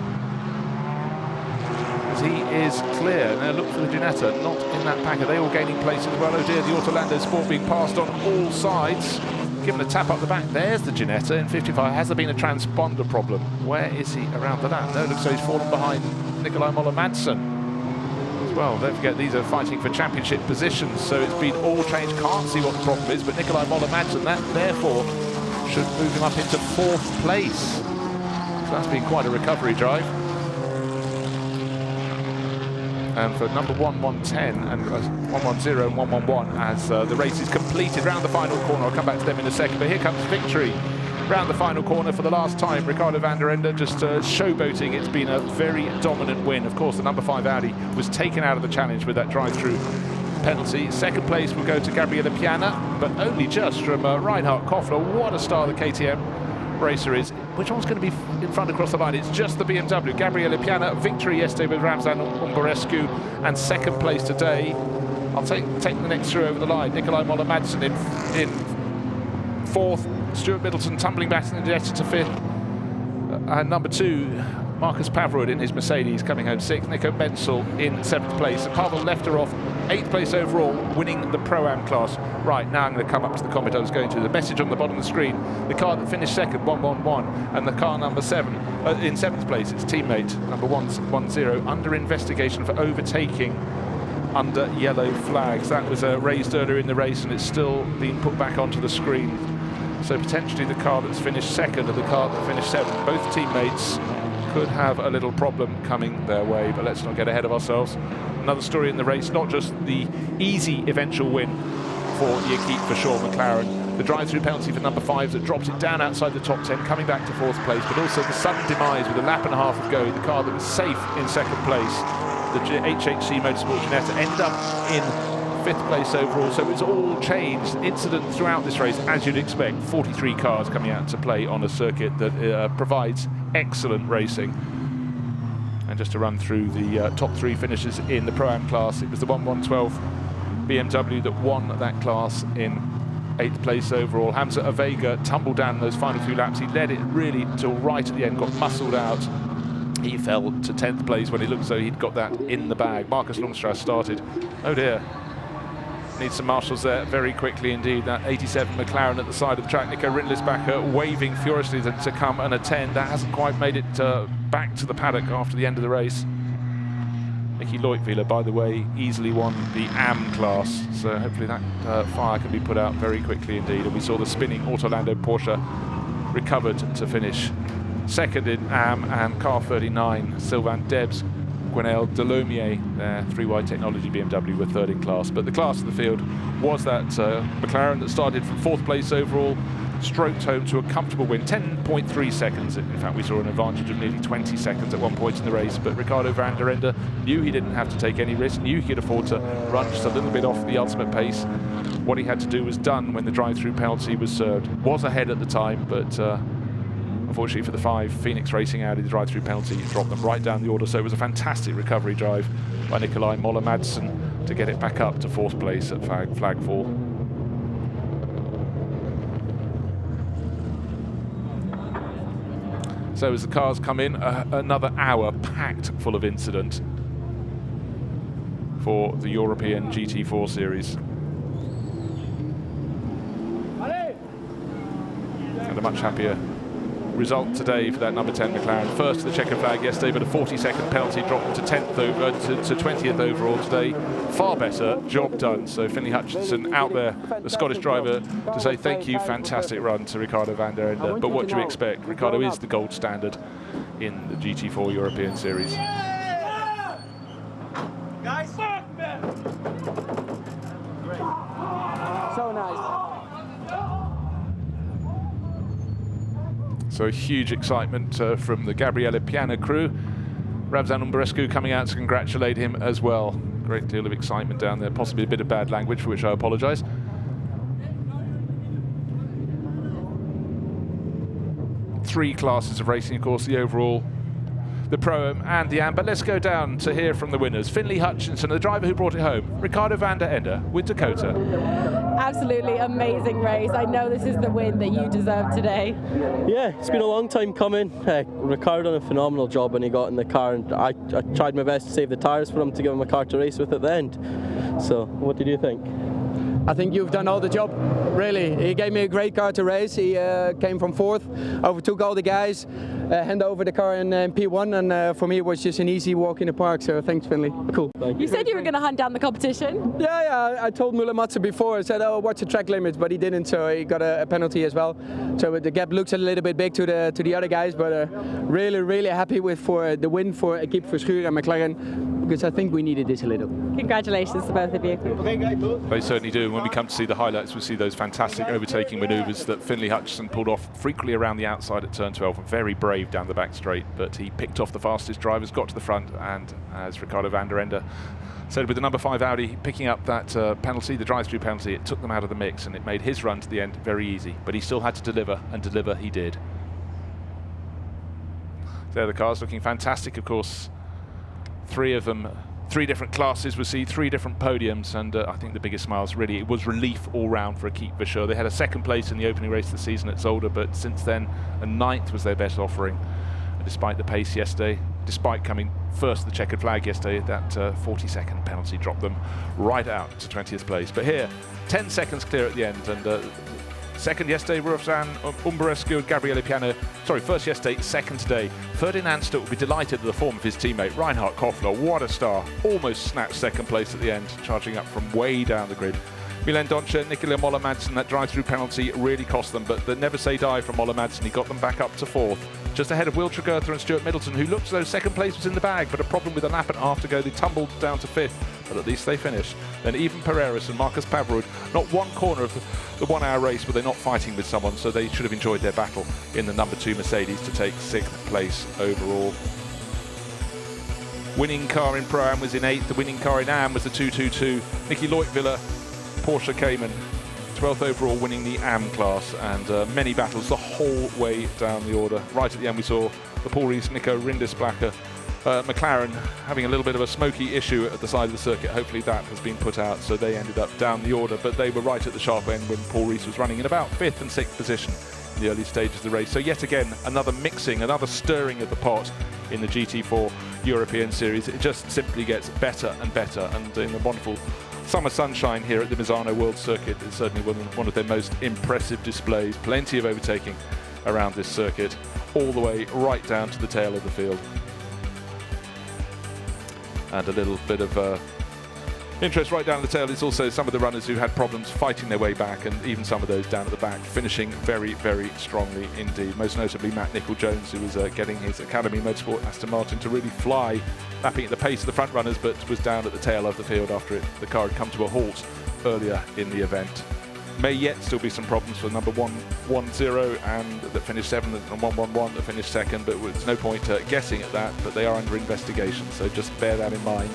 as he is clear. Now look for the Ginetta, not in that pack. Are they all gaining place as well? Oh dear, the Orlando Sport being passed on all sides. Given a tap up the back, there's the Ginetta in 55. Has there been a transponder problem? Where is he around the lap? No, looks like he's fallen behind Nikolai Moller-Madsen as well. Don't forget, these are fighting for championship positions, so it's been all changed. Can't see what the problem is, but Nikolai Moller-Madsen, that therefore should move him up into 4th place. So that's been quite a recovery drive. And for number 1, 110 and 110 and 111 as the race is completed round the final corner. I'll come back to them in a second, but here comes victory round the final corner for the last time. Ricardo van der Ende just showboating. It's been a very dominant win. Of course, the number 5 Audi was taken out of the challenge with that drive-through penalty. Second place will go to Gabriele Piana, but only just from Reinhard Koffler. What a star the KTM racer is. Which one's going to be in front across the line? It's just the BMW. Gabriele Piana, victory yesterday with Ramzan Umberescu, and second place today. I'll take the next through over the line. Nikolai Moller-Madsen in 4th. Stuart Middleton tumbling back in the Jetta to 5th. And number 2, Marcus Pavrud in his Mercedes coming home 6th. Nico Menzel in 7th place. And Pavel Lefterov, 8th place overall, winning the Pro-Am class. Right, now I'm going to come up to the comment I was going to. The message on the bottom of the screen, the car that finished 2nd, 111, and the car number 7, in 7th place, its teammate, number 110, under investigation for overtaking under yellow flags. That was raised earlier in the race, and it's still being put back onto the screen. So potentially the car that's finished 2nd and the car that finished 7th, both teammates could have a little problem coming their way, but let's not get ahead of ourselves. Another story in the race, not just the easy eventual win for Yekit Verschoor McLaren, the drive-through penalty for number 5 that dropped it down outside the top 10, coming back to 4th place, but also the sudden demise with a lap and a half of go. The car that was safe in 2nd place, the HHC Motorsport Ginetta, ended up in 5th place overall, so it's all changed. Incident throughout this race, as you'd expect. 43 cars coming out to play on a circuit that provides excellent racing. And just to run through the top 3 finishes in the Pro-Am class, it was the 1112 BMW that won that class in 8th place overall. Hamza Avega tumbled down in those final few laps. He led it really till right at the end, got muscled out. He fell to 10th place when it looked as though he'd got that in the bag. Marcus Longstrass started. Oh dear. Needs some marshals there very quickly indeed. That 87 McLaren at the side of the track. Nico Rindlisbacher waving furiously to come and attend. That hasn't quite made it back to the paddock after the end of the race. Nicky Leutwiler, by the way, easily won the AM class, so hopefully that fire can be put out very quickly indeed. And we saw the spinning Orlando Porsche recovered to finish 2nd in AM, and car 39, Sylvain Debs, Gwenaël Delomier, their 3Y Technology BMW, were 3rd in class. But the class of the field was that McLaren that started from 4th place overall, stroked home to a comfortable win, 10.3 seconds. In fact, we saw an advantage of nearly 20 seconds at one point in the race, but Ricardo van der Ende knew he didn't have to take any risk, knew he could afford to run just a little bit off the ultimate pace. What he had to do was done when the drive-through penalty was served. Was ahead at the time, but unfortunately for the 5 Phoenix Racing Audi, the drive-through penalty dropped them right down the order, so it was a fantastic recovery drive by Nikolai Moller-Madsen to get it back up to 4th place at flag 4. So as the cars come in, another hour packed full of incident for the European GT4 series. And a much happier result today for that number 10 McLaren. First to the checker flag yesterday, but a 40-second penalty dropped to 10th over to 20th overall today. Far better job done. So Finlay Hutchinson out there, the Scottish driver, to say thank you, fantastic run to Ricardo van der Ende. But what do you expect? Ricardo is the gold standard in the GT4 European Series. Guys, So nice. So huge excitement from the Gabriele Piana crew. Ramzan Umberescu coming out to congratulate him as well. Great deal of excitement down there, possibly a bit of bad language, for which I apologise. Three classes of racing, of course. The overall the Pro-Am and the Am. But let's go down to hear from the winners. Finley Hutchinson, the driver who brought it home. Ricardo van der Ende with Dakota. Absolutely amazing race. I know this is the win that you deserve today. Yeah, it's been a long time coming. Ricardo done a phenomenal job when he got in the car, and I tried my best to save the tyres for him to give him a car to race with at the end. So, what did you think? I think you've done all the job, really. He gave me a great car to race. He came from 4th, overtook all the guys, handed over the car in P1, and for me it was just an easy walk in the park, so thanks Finley. Cool. You said you were going to hunt down the competition. Yeah, I told Müller-Matze before, I said, oh, watch the track limits, but he didn't, so he got a penalty as well. So the gap looks a little bit big to the other guys, but really happy for the win for Equipe Verschuren and McLaren, because I think we needed this a little. Congratulations to both of you. They certainly do. When we come to see the highlights, we see those fantastic overtaking manoeuvres that Finley Hutchinson pulled off frequently around the outside at turn 12. Very brave down the back straight, but he picked off the fastest drivers, got to the front, and as Ricardo van der Ende said, with the number 5 Audi picking up that penalty, the drive-through penalty, it took them out of the mix and it made his run to the end very easy. But he still had to deliver, and deliver he did. There the cars looking fantastic, of course. 3 of them, 3 different classes. We see 3 different podiums, and I think the biggest smiles really, it was relief all round for Equipe Verschuren. They had a 2nd place in the opening race of the season at Zolder, but since then a 9th was their best offering. And despite the pace yesterday, despite coming first to the checkered flag yesterday, that 40-second penalty dropped them right out to 20th place. But here, 10 seconds clear at the end, and second yesterday, Rosan Umberescu and Gabriele Piano. Sorry, first yesterday, second today. Ferdinand Stuck will be delighted with the form of his teammate, Reinhard Koffler. What a star. Almost snatched 2nd place at the end, charging up from way down the grid. Milan Doncha, Nicola Moller-Madsen, that drive-through penalty really cost them, but the never say die from Moller-Madsen. He got them back up to 4th. Just ahead of Will Tregurtha and Stuart Middleton, who looked as though 2nd place was in the bag, but a problem with a lap and a half to go. They tumbled down to 5th, but at least they finished. Then even Pereiras and Marcus Pavrud, not one corner of the 1 hour race were they not fighting with someone, so they should have enjoyed their battle in the number 2 Mercedes to take 6th place overall. Winning car in Pro-Am was in 8th, the winning car in Am was the 222. Nicky Leutwiller, Porsche Cayman, 12th overall, winning the Am class, and many battles the whole way down the order. Right at the end we saw the Paul Rees, Nico Rindisblacker, McLaren having a little bit of a smoky issue at the side of the circuit. Hopefully that has been put out, so they ended up down the order, but they were right at the sharp end when Paul Rees was running in about 5th and 6th position in the early stages of the race. So yet again, another mixing, another stirring of the pot in the GT4 European Series. It just simply gets better and better, and in the wonderful summer sunshine here at the Misano World Circuit is certainly one of their most impressive displays. Plenty of overtaking around this circuit, all the way right down to the tail of the field. And a little bit of interest right down the tail is also some of the runners who had problems fighting their way back, and even some of those down at the back finishing very strongly indeed. Most notably Matt Nicol-Jones, who was getting his Academy Motorsport Aston Martin to really fly, lapping at the pace of the front runners, but was down at the tail of the field after the car had come to a halt earlier in the event. May yet still be some problems for number 110 and that finished 7th, and 111 that finished 2nd, but there's no point guessing at that, but they are under investigation, so just bear that in mind.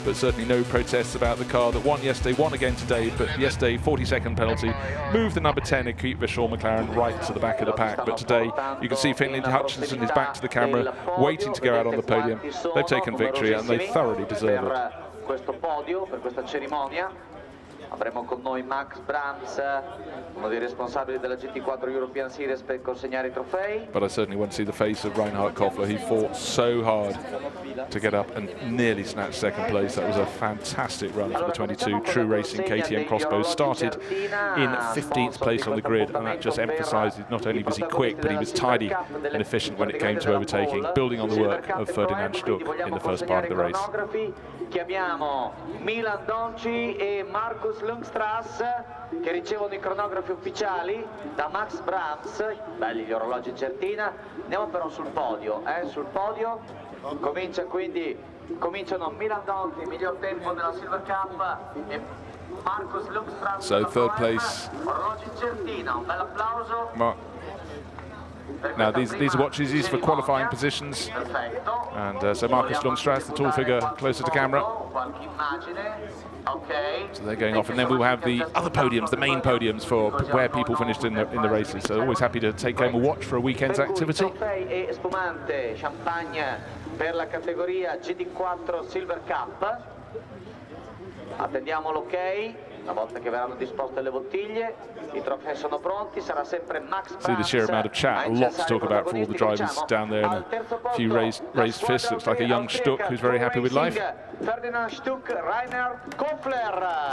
But certainly no protests about the car that won yesterday, won again today, but yesterday 40-second penalty moved the number 10 Equipe Verschuren McLaren right to the back of the pack. But today you can see Finley Hutchinson is back to the camera, waiting to go out on the podium. They've taken victory and they thoroughly deserve it. Avremo con noi Max Brams, uno dei responsabili della GT4 European Series per consegnare I trofei. But I certainly want to see the face of Reinhard Koffler. He fought so hard to get up and nearly snatched 2nd place. That was a fantastic run for the 22 True Racing KTM Crossbows. Started in 15th place on the grid, and that just emphasised not only was he quick, but he was tidy and efficient when it came to overtaking, building on the work of Ferdinand Stuck in the first part of the race. Chiamiamo Milan Donci e Marcus Lundstrass che ricevono I cronografi ufficiali da Max Brams. Belli gli orologi in certina. Andiamo però sul podio, sul podio cominciano Milan Donci, miglior tempo della Silver Cup, e Marcus Lundstrass. So 3rd place. Orologi in certina, un bel applauso. Now these are what she's used for qualifying positions, and so Marcus Lundstrass, the tall figure closer to camera. So they're going off, and then we'll have the other podiums, the main podiums for where people finished in the races. So always happy to take home a watch for a weekend's activity. per la categoria GT4 Silver Cup. Attendiamo l'ok. Una volta che verranno disposte le bottiglie, i trofei sono pronti, sarà sempre Max See the sheer amount of chat, a lot to talk about for all the drivers down there, and a few raised fists. Looks like a young Stuck who's very happy with life.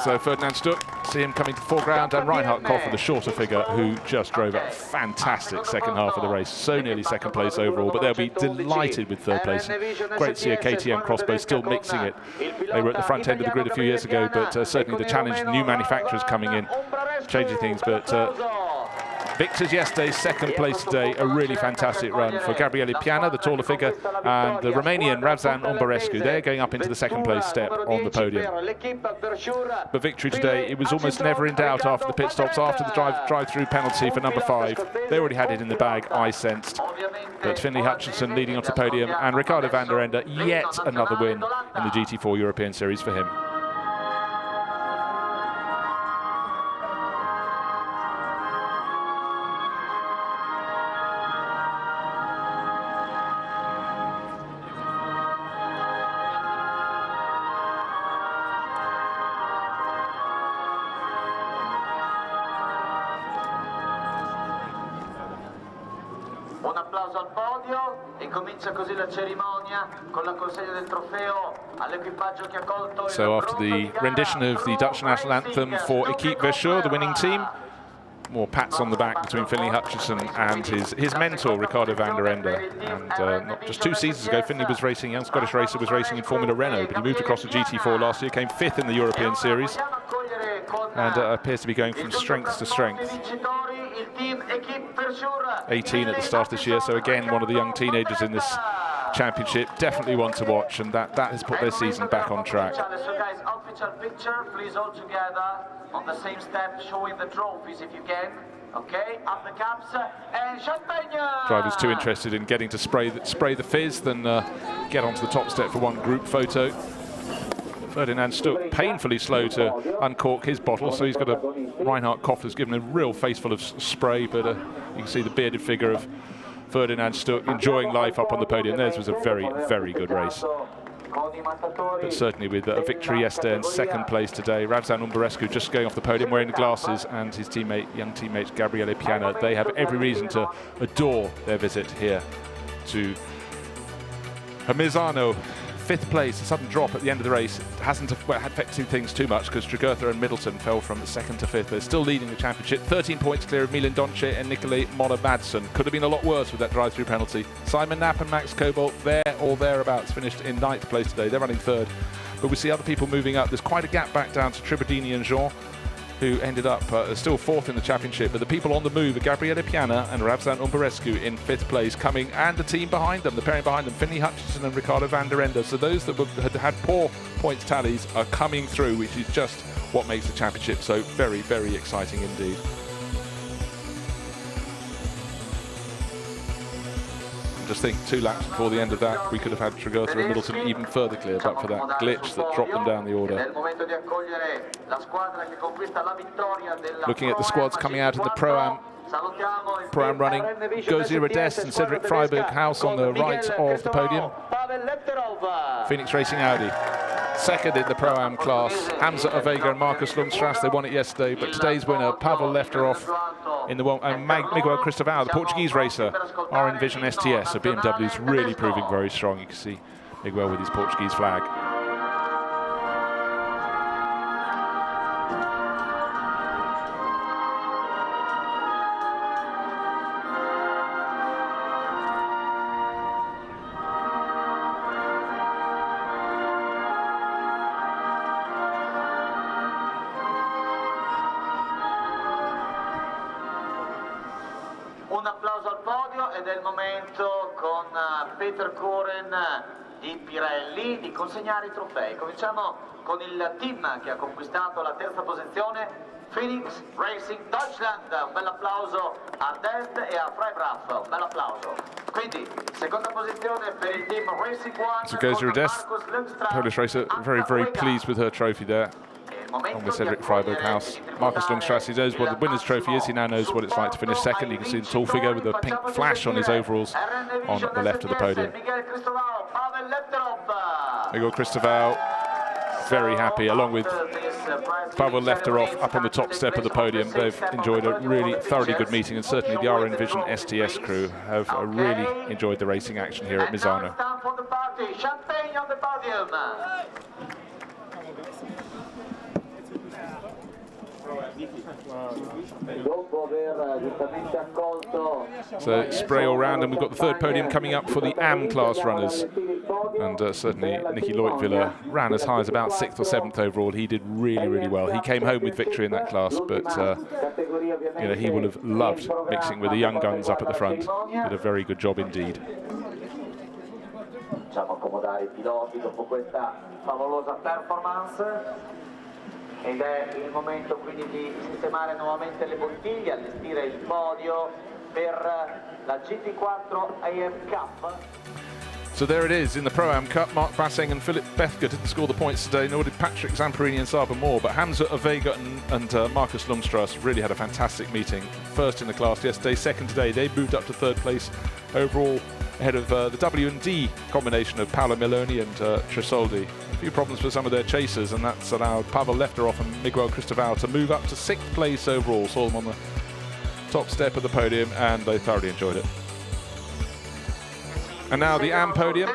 So Ferdinand Stuck, see him coming to the foreground, and Reinhard Kofler, the shorter figure, who just drove a fantastic second half of the race. So nearly second place overall, but they'll be delighted with third place. Great to see a KTM crossbow still mixing it. They were at the front end of the grid a few years ago, but certainly the challenge, new manufacturers coming in, changing things. But victors yesterday, second place today, a really fantastic run for Gabriele Piana, the taller figure, and the Romanian Ravzan Umbarescu. They're going up into the second place step on the podium. But victory today, it was almost never in doubt after the pit stops, after the drive-through penalty for number 5. They already had it in the bag, I sensed. But Finlay Hutchinson leading onto the podium, and Ricardo van der Ende, yet another win in the GT4 European Series for him. Un applauso al podio e comincia così la cerimonia con la consegna del trofeo all'equipaggio che ha colto il So after the rendition of the Dutch national anthem for Equipe Verschoor, the winning team, more pats on the back between Finlay Hutchinson and his mentor Ricardo van der Ende. And not just 2 seasons ago, Finlay was racing, young Scottish racer, was racing in Formula Renault, but he moved across to GT4 last year, came 5th in the European Series, and appears to be going from strength to strength. 18 at the start of this year, so again one of the young teenagers in this championship, definitely one to watch, and that has put their season back on track. So guys, official picture, please all together on the same step, showing the trophies if you can. Okay, up the caps and champagne. Drivers too interested in getting to spray the fizz than get onto the top step for one group photo. Ferdinand Stuck painfully slow to uncork his bottle, so he's got a Reinhard Kofler's given a real face full of spray, but you can see the bearded figure of Ferdinand Stuck enjoying life up on the podium. Theirs was a very, very good race. But certainly with a victory yesterday and second place today, Ravzan Umbarescu just going off the podium wearing the glasses, and his young teammate Gabriele Piana, they have every reason to adore their visit here to Misano. 5th place, a sudden drop at the end of the race. Hasn't affected things too much because Tregurtha and Middleton fell from 2nd to 5th. They're still leading the championship, 13 points clear of Milan Donce and Nikolai Moller-Madsen. Could have been a lot worse with that drive-through penalty. Simon Knapp and Max Cobalt, there or thereabouts, finished in 9th place today. They're running 3rd. But we see other people moving up. There's quite a gap back down to Tribadini and Jean, who ended up still 4th in the championship. But the people on the move are Gabriele Piana and Ravzan Umbarescu in 5th place, coming, and the team behind them, the pairing behind them, Finlay Hutchinson and Ricardo van der Ende. So those that had poor points tallies are coming through, which is just what makes the championship so very, very exciting indeed. Just think 2 laps before the end of that, we could have had Tregurtha and Middleton even further clear, but for that glitch that dropped them down the order. Looking at the squads coming out in the Pro-Am running, Gozi Radest and Cedric Freiberg-Haus on the right of the podium. Phoenix Racing Audi. 2nd in the Pro-Am class, Hamza Avega and Marcus Lundstrass. They won it yesterday, but today's winner, Pavel Lefterov, in the and Miguel Cristóvão, the Portuguese racer, are in Vision STS. So BMW's really proving very strong. You can see Miguel with his Portuguese flag. Un applauso al podio ed è il momento con Peter Koren di Pirelli di consegnare i trofei. Cominciamo con il team che ha conquistato la 3ª posizione, Phoenix Racing Deutschland. Un bel applauso a Dest e a Freibraff, un bel applauso. Quindi, seconda posizione per il team Racing One. So goes Radest, Polish racer, very, very pleased with her trophy there. On with Cedric Freiberg-Haus. Marcus Lundstrass, he knows what the winner's trophy is. He now knows what it's like to finish 2nd. You can see the tall figure with a pink flash on his overalls on the left of the podium. Miguel Cristobal very happy, along with Pavel Lefterov up on the top step of the podium. They've enjoyed a really thoroughly good meeting, and certainly the RN Vision STS crew have really enjoyed the racing action here at Misano. Champagne on the podium. So spray all round, and we've got the third podium coming up for the AM class runners. And certainly Nicky Leutviller ran as high as about 6th or 7th overall. He did really, really well. He came home with victory in that class, but you know, he will have loved mixing with the young guns up at the front. Did a very good job indeed. Facciamo accomodare I piloti dopo questa favolosa performance. Ed è il momento quindi di sistemare nuovamente le bottiglie, allestire il podio per la GT4 AM Cup. So there it is in the Pro-Am Cup. Mark Basseng and Philip Bethger didn't score the points today, nor did Patrick Zamperini and Saba Moore, but Hamza Avega and Marcus Lundstrass really had a fantastic meeting. First in the class yesterday, second today. They moved up to third place overall, ahead of the W&D combination of Paolo Meloni and Tresoldi. A few problems for some of their chasers, and that's allowed Pavel Lefterov and Miguel Cristobal to move up to 6th place overall. Saw them on the top step of the podium, and they thoroughly enjoyed it. And now the AM podium.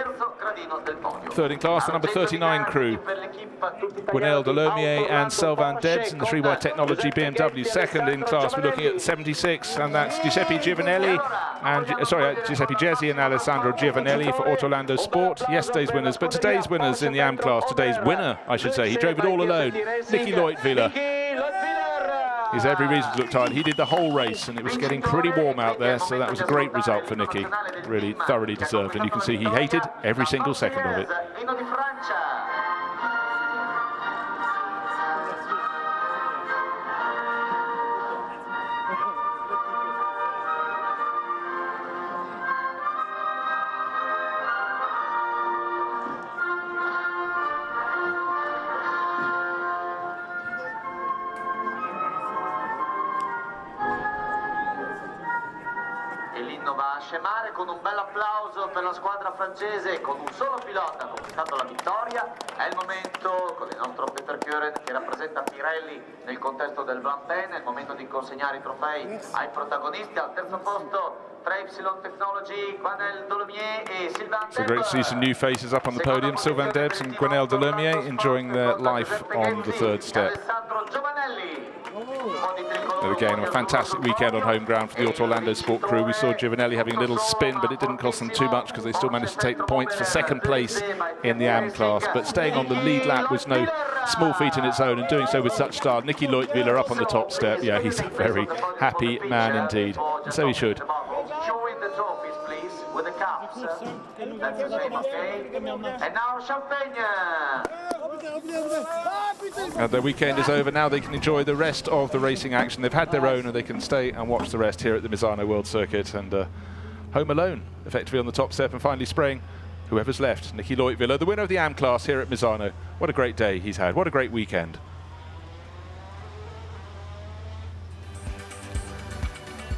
Third in class, the number 39 crew. Gwenel Delomier and Sylvain Debs in the 3Y Technology BMW. Second in class, we're looking at 76, and that's Giuseppe Giovanelli and Giuseppe Jesi and Alessandro Giovanelli for Ortolando Sport. Yesterday's winners, but today's winners in the AM class. Today's winner, I should say. He drove it all alone. Nicky Leutviller. He's every reason to look tired. He did the whole race, and it was getting pretty warm out there, so that was a great result for Nicky. Really thoroughly deserved, and you can see he hated every single second of it. Va a scemare con un bel applauso per la squadra francese, con un solo pilota ha conquistato la vittoria. È il momento, con il nostro Peter Keuren che rappresenta Pirelli nel contesto del Blancpain, è il momento di consegnare i trofei ai protagonisti. Al terzo posto 3Y Technology, Gwenel Delomier e Sylvain Debs. So great to see some new faces up on the podium. Sylvain Debs and Gwenel Delomier enjoying their life on the third step. And again, a fantastic weekend on home ground for the Ortolando Sport crew. We saw Giovanelli having a little spin, but it didn't cost them too much because they still managed to take the points for second place in the AM class. But staying on the lead lap was no small feat in its own, and doing so with such style. Nicky Leutviller up on the top step. Yeah, he's a very happy man indeed, and so he should. Showing the trophies, please, with the cups. That's the same, okay? And now champagne. And their weekend is over. Now they can enjoy the rest of the racing action. They've had their own, and they can stay and watch the rest here at the Misano World Circuit. And home alone, effectively on the top step, and finally spraying whoever's left. Nicky Leutviller, the winner of the AM class here at Misano. What a great day he's had. What a great weekend.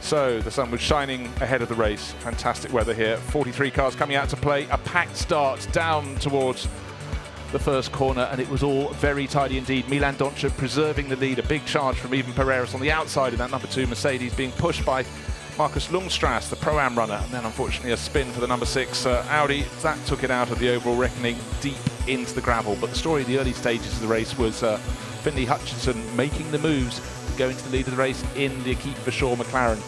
So the sun was shining ahead of the race. Fantastic weather here. 43 cars coming out to play. A packed start down towards the first corner, and it was all very tidy indeed. Milan Doncic preserving the lead. A big charge from Even Pereiras on the outside in that number 2 Mercedes, being pushed by Marcus Lundstrass, the Pro-Am runner, and then unfortunately a spin for the number 6 Audi. That took it out of the overall reckoning deep into the gravel. But the story in the early stages of the race was Finley Hutchinson making the moves to go into the lead of the race in the Keith Verschoor McLaren.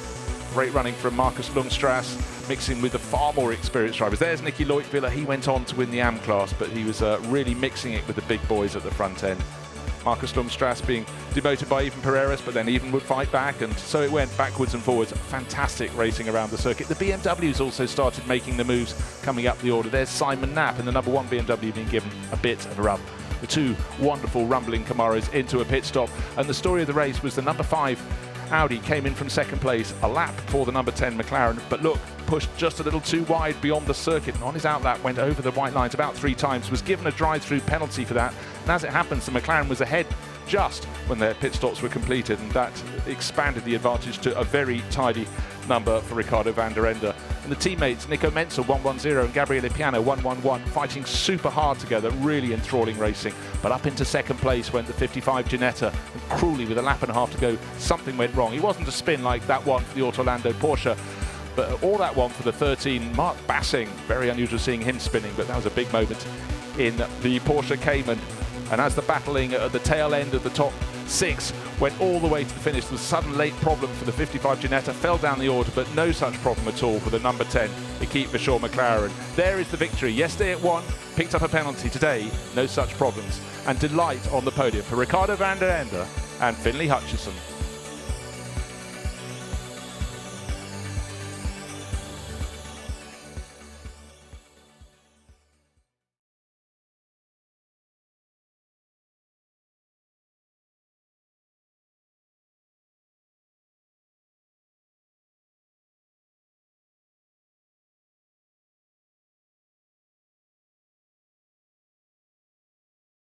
Great running from Marcus Lundstrass, mixing with the far more experienced drivers. There's Nicky Leutviller. He went on to win the AM class, but he was really mixing it with the big boys at the front end. Marcus Lundstrass being demoted by Even Pereiras, but then Even would fight back, and so it went backwards and forwards. Fantastic racing around the circuit. The BMWs also started making the moves coming up the order. There's Simon Knapp in the number 1 BMW being given a bit of a rub. The 2 wonderful rumbling Camaros into a pit stop, and the story of the race was the number 5 Audi came in from second place, a lap for the number 10 McLaren, but look, pushed just a little too wide beyond the circuit, and on his outlap went over the white lines about 3 times, was given a drive-through penalty for that, and as it happens, the McLaren was ahead just when their pit stops were completed, and that expanded the advantage to a very tidy number for Ricardo van der Ende. And the teammates, Nico Menzel 1-1-0 and Gabriele Piano 1-1-1, fighting super hard together, really enthralling racing. But up into second place went the 55 Ginetta, and cruelly with a lap and a half to go, something went wrong. He wasn't a spin like that one for the Autolando Porsche, but all that one for the 13, Mark Bassing. Very unusual seeing him spinning, but that was a big moment in the Porsche Cayman. And as the battling at the tail end of the top 6 went all the way to the finish, there was a sudden late problem for the 55 Ginetta, fell down the order, but no such problem at all for the number 10, Equipe Vauxhall McLaren. There is the victory. Yesterday it won, picked up a penalty. Today, no such problems. And delight on the podium for Ricardo van der Ende and Finlay Hutchison.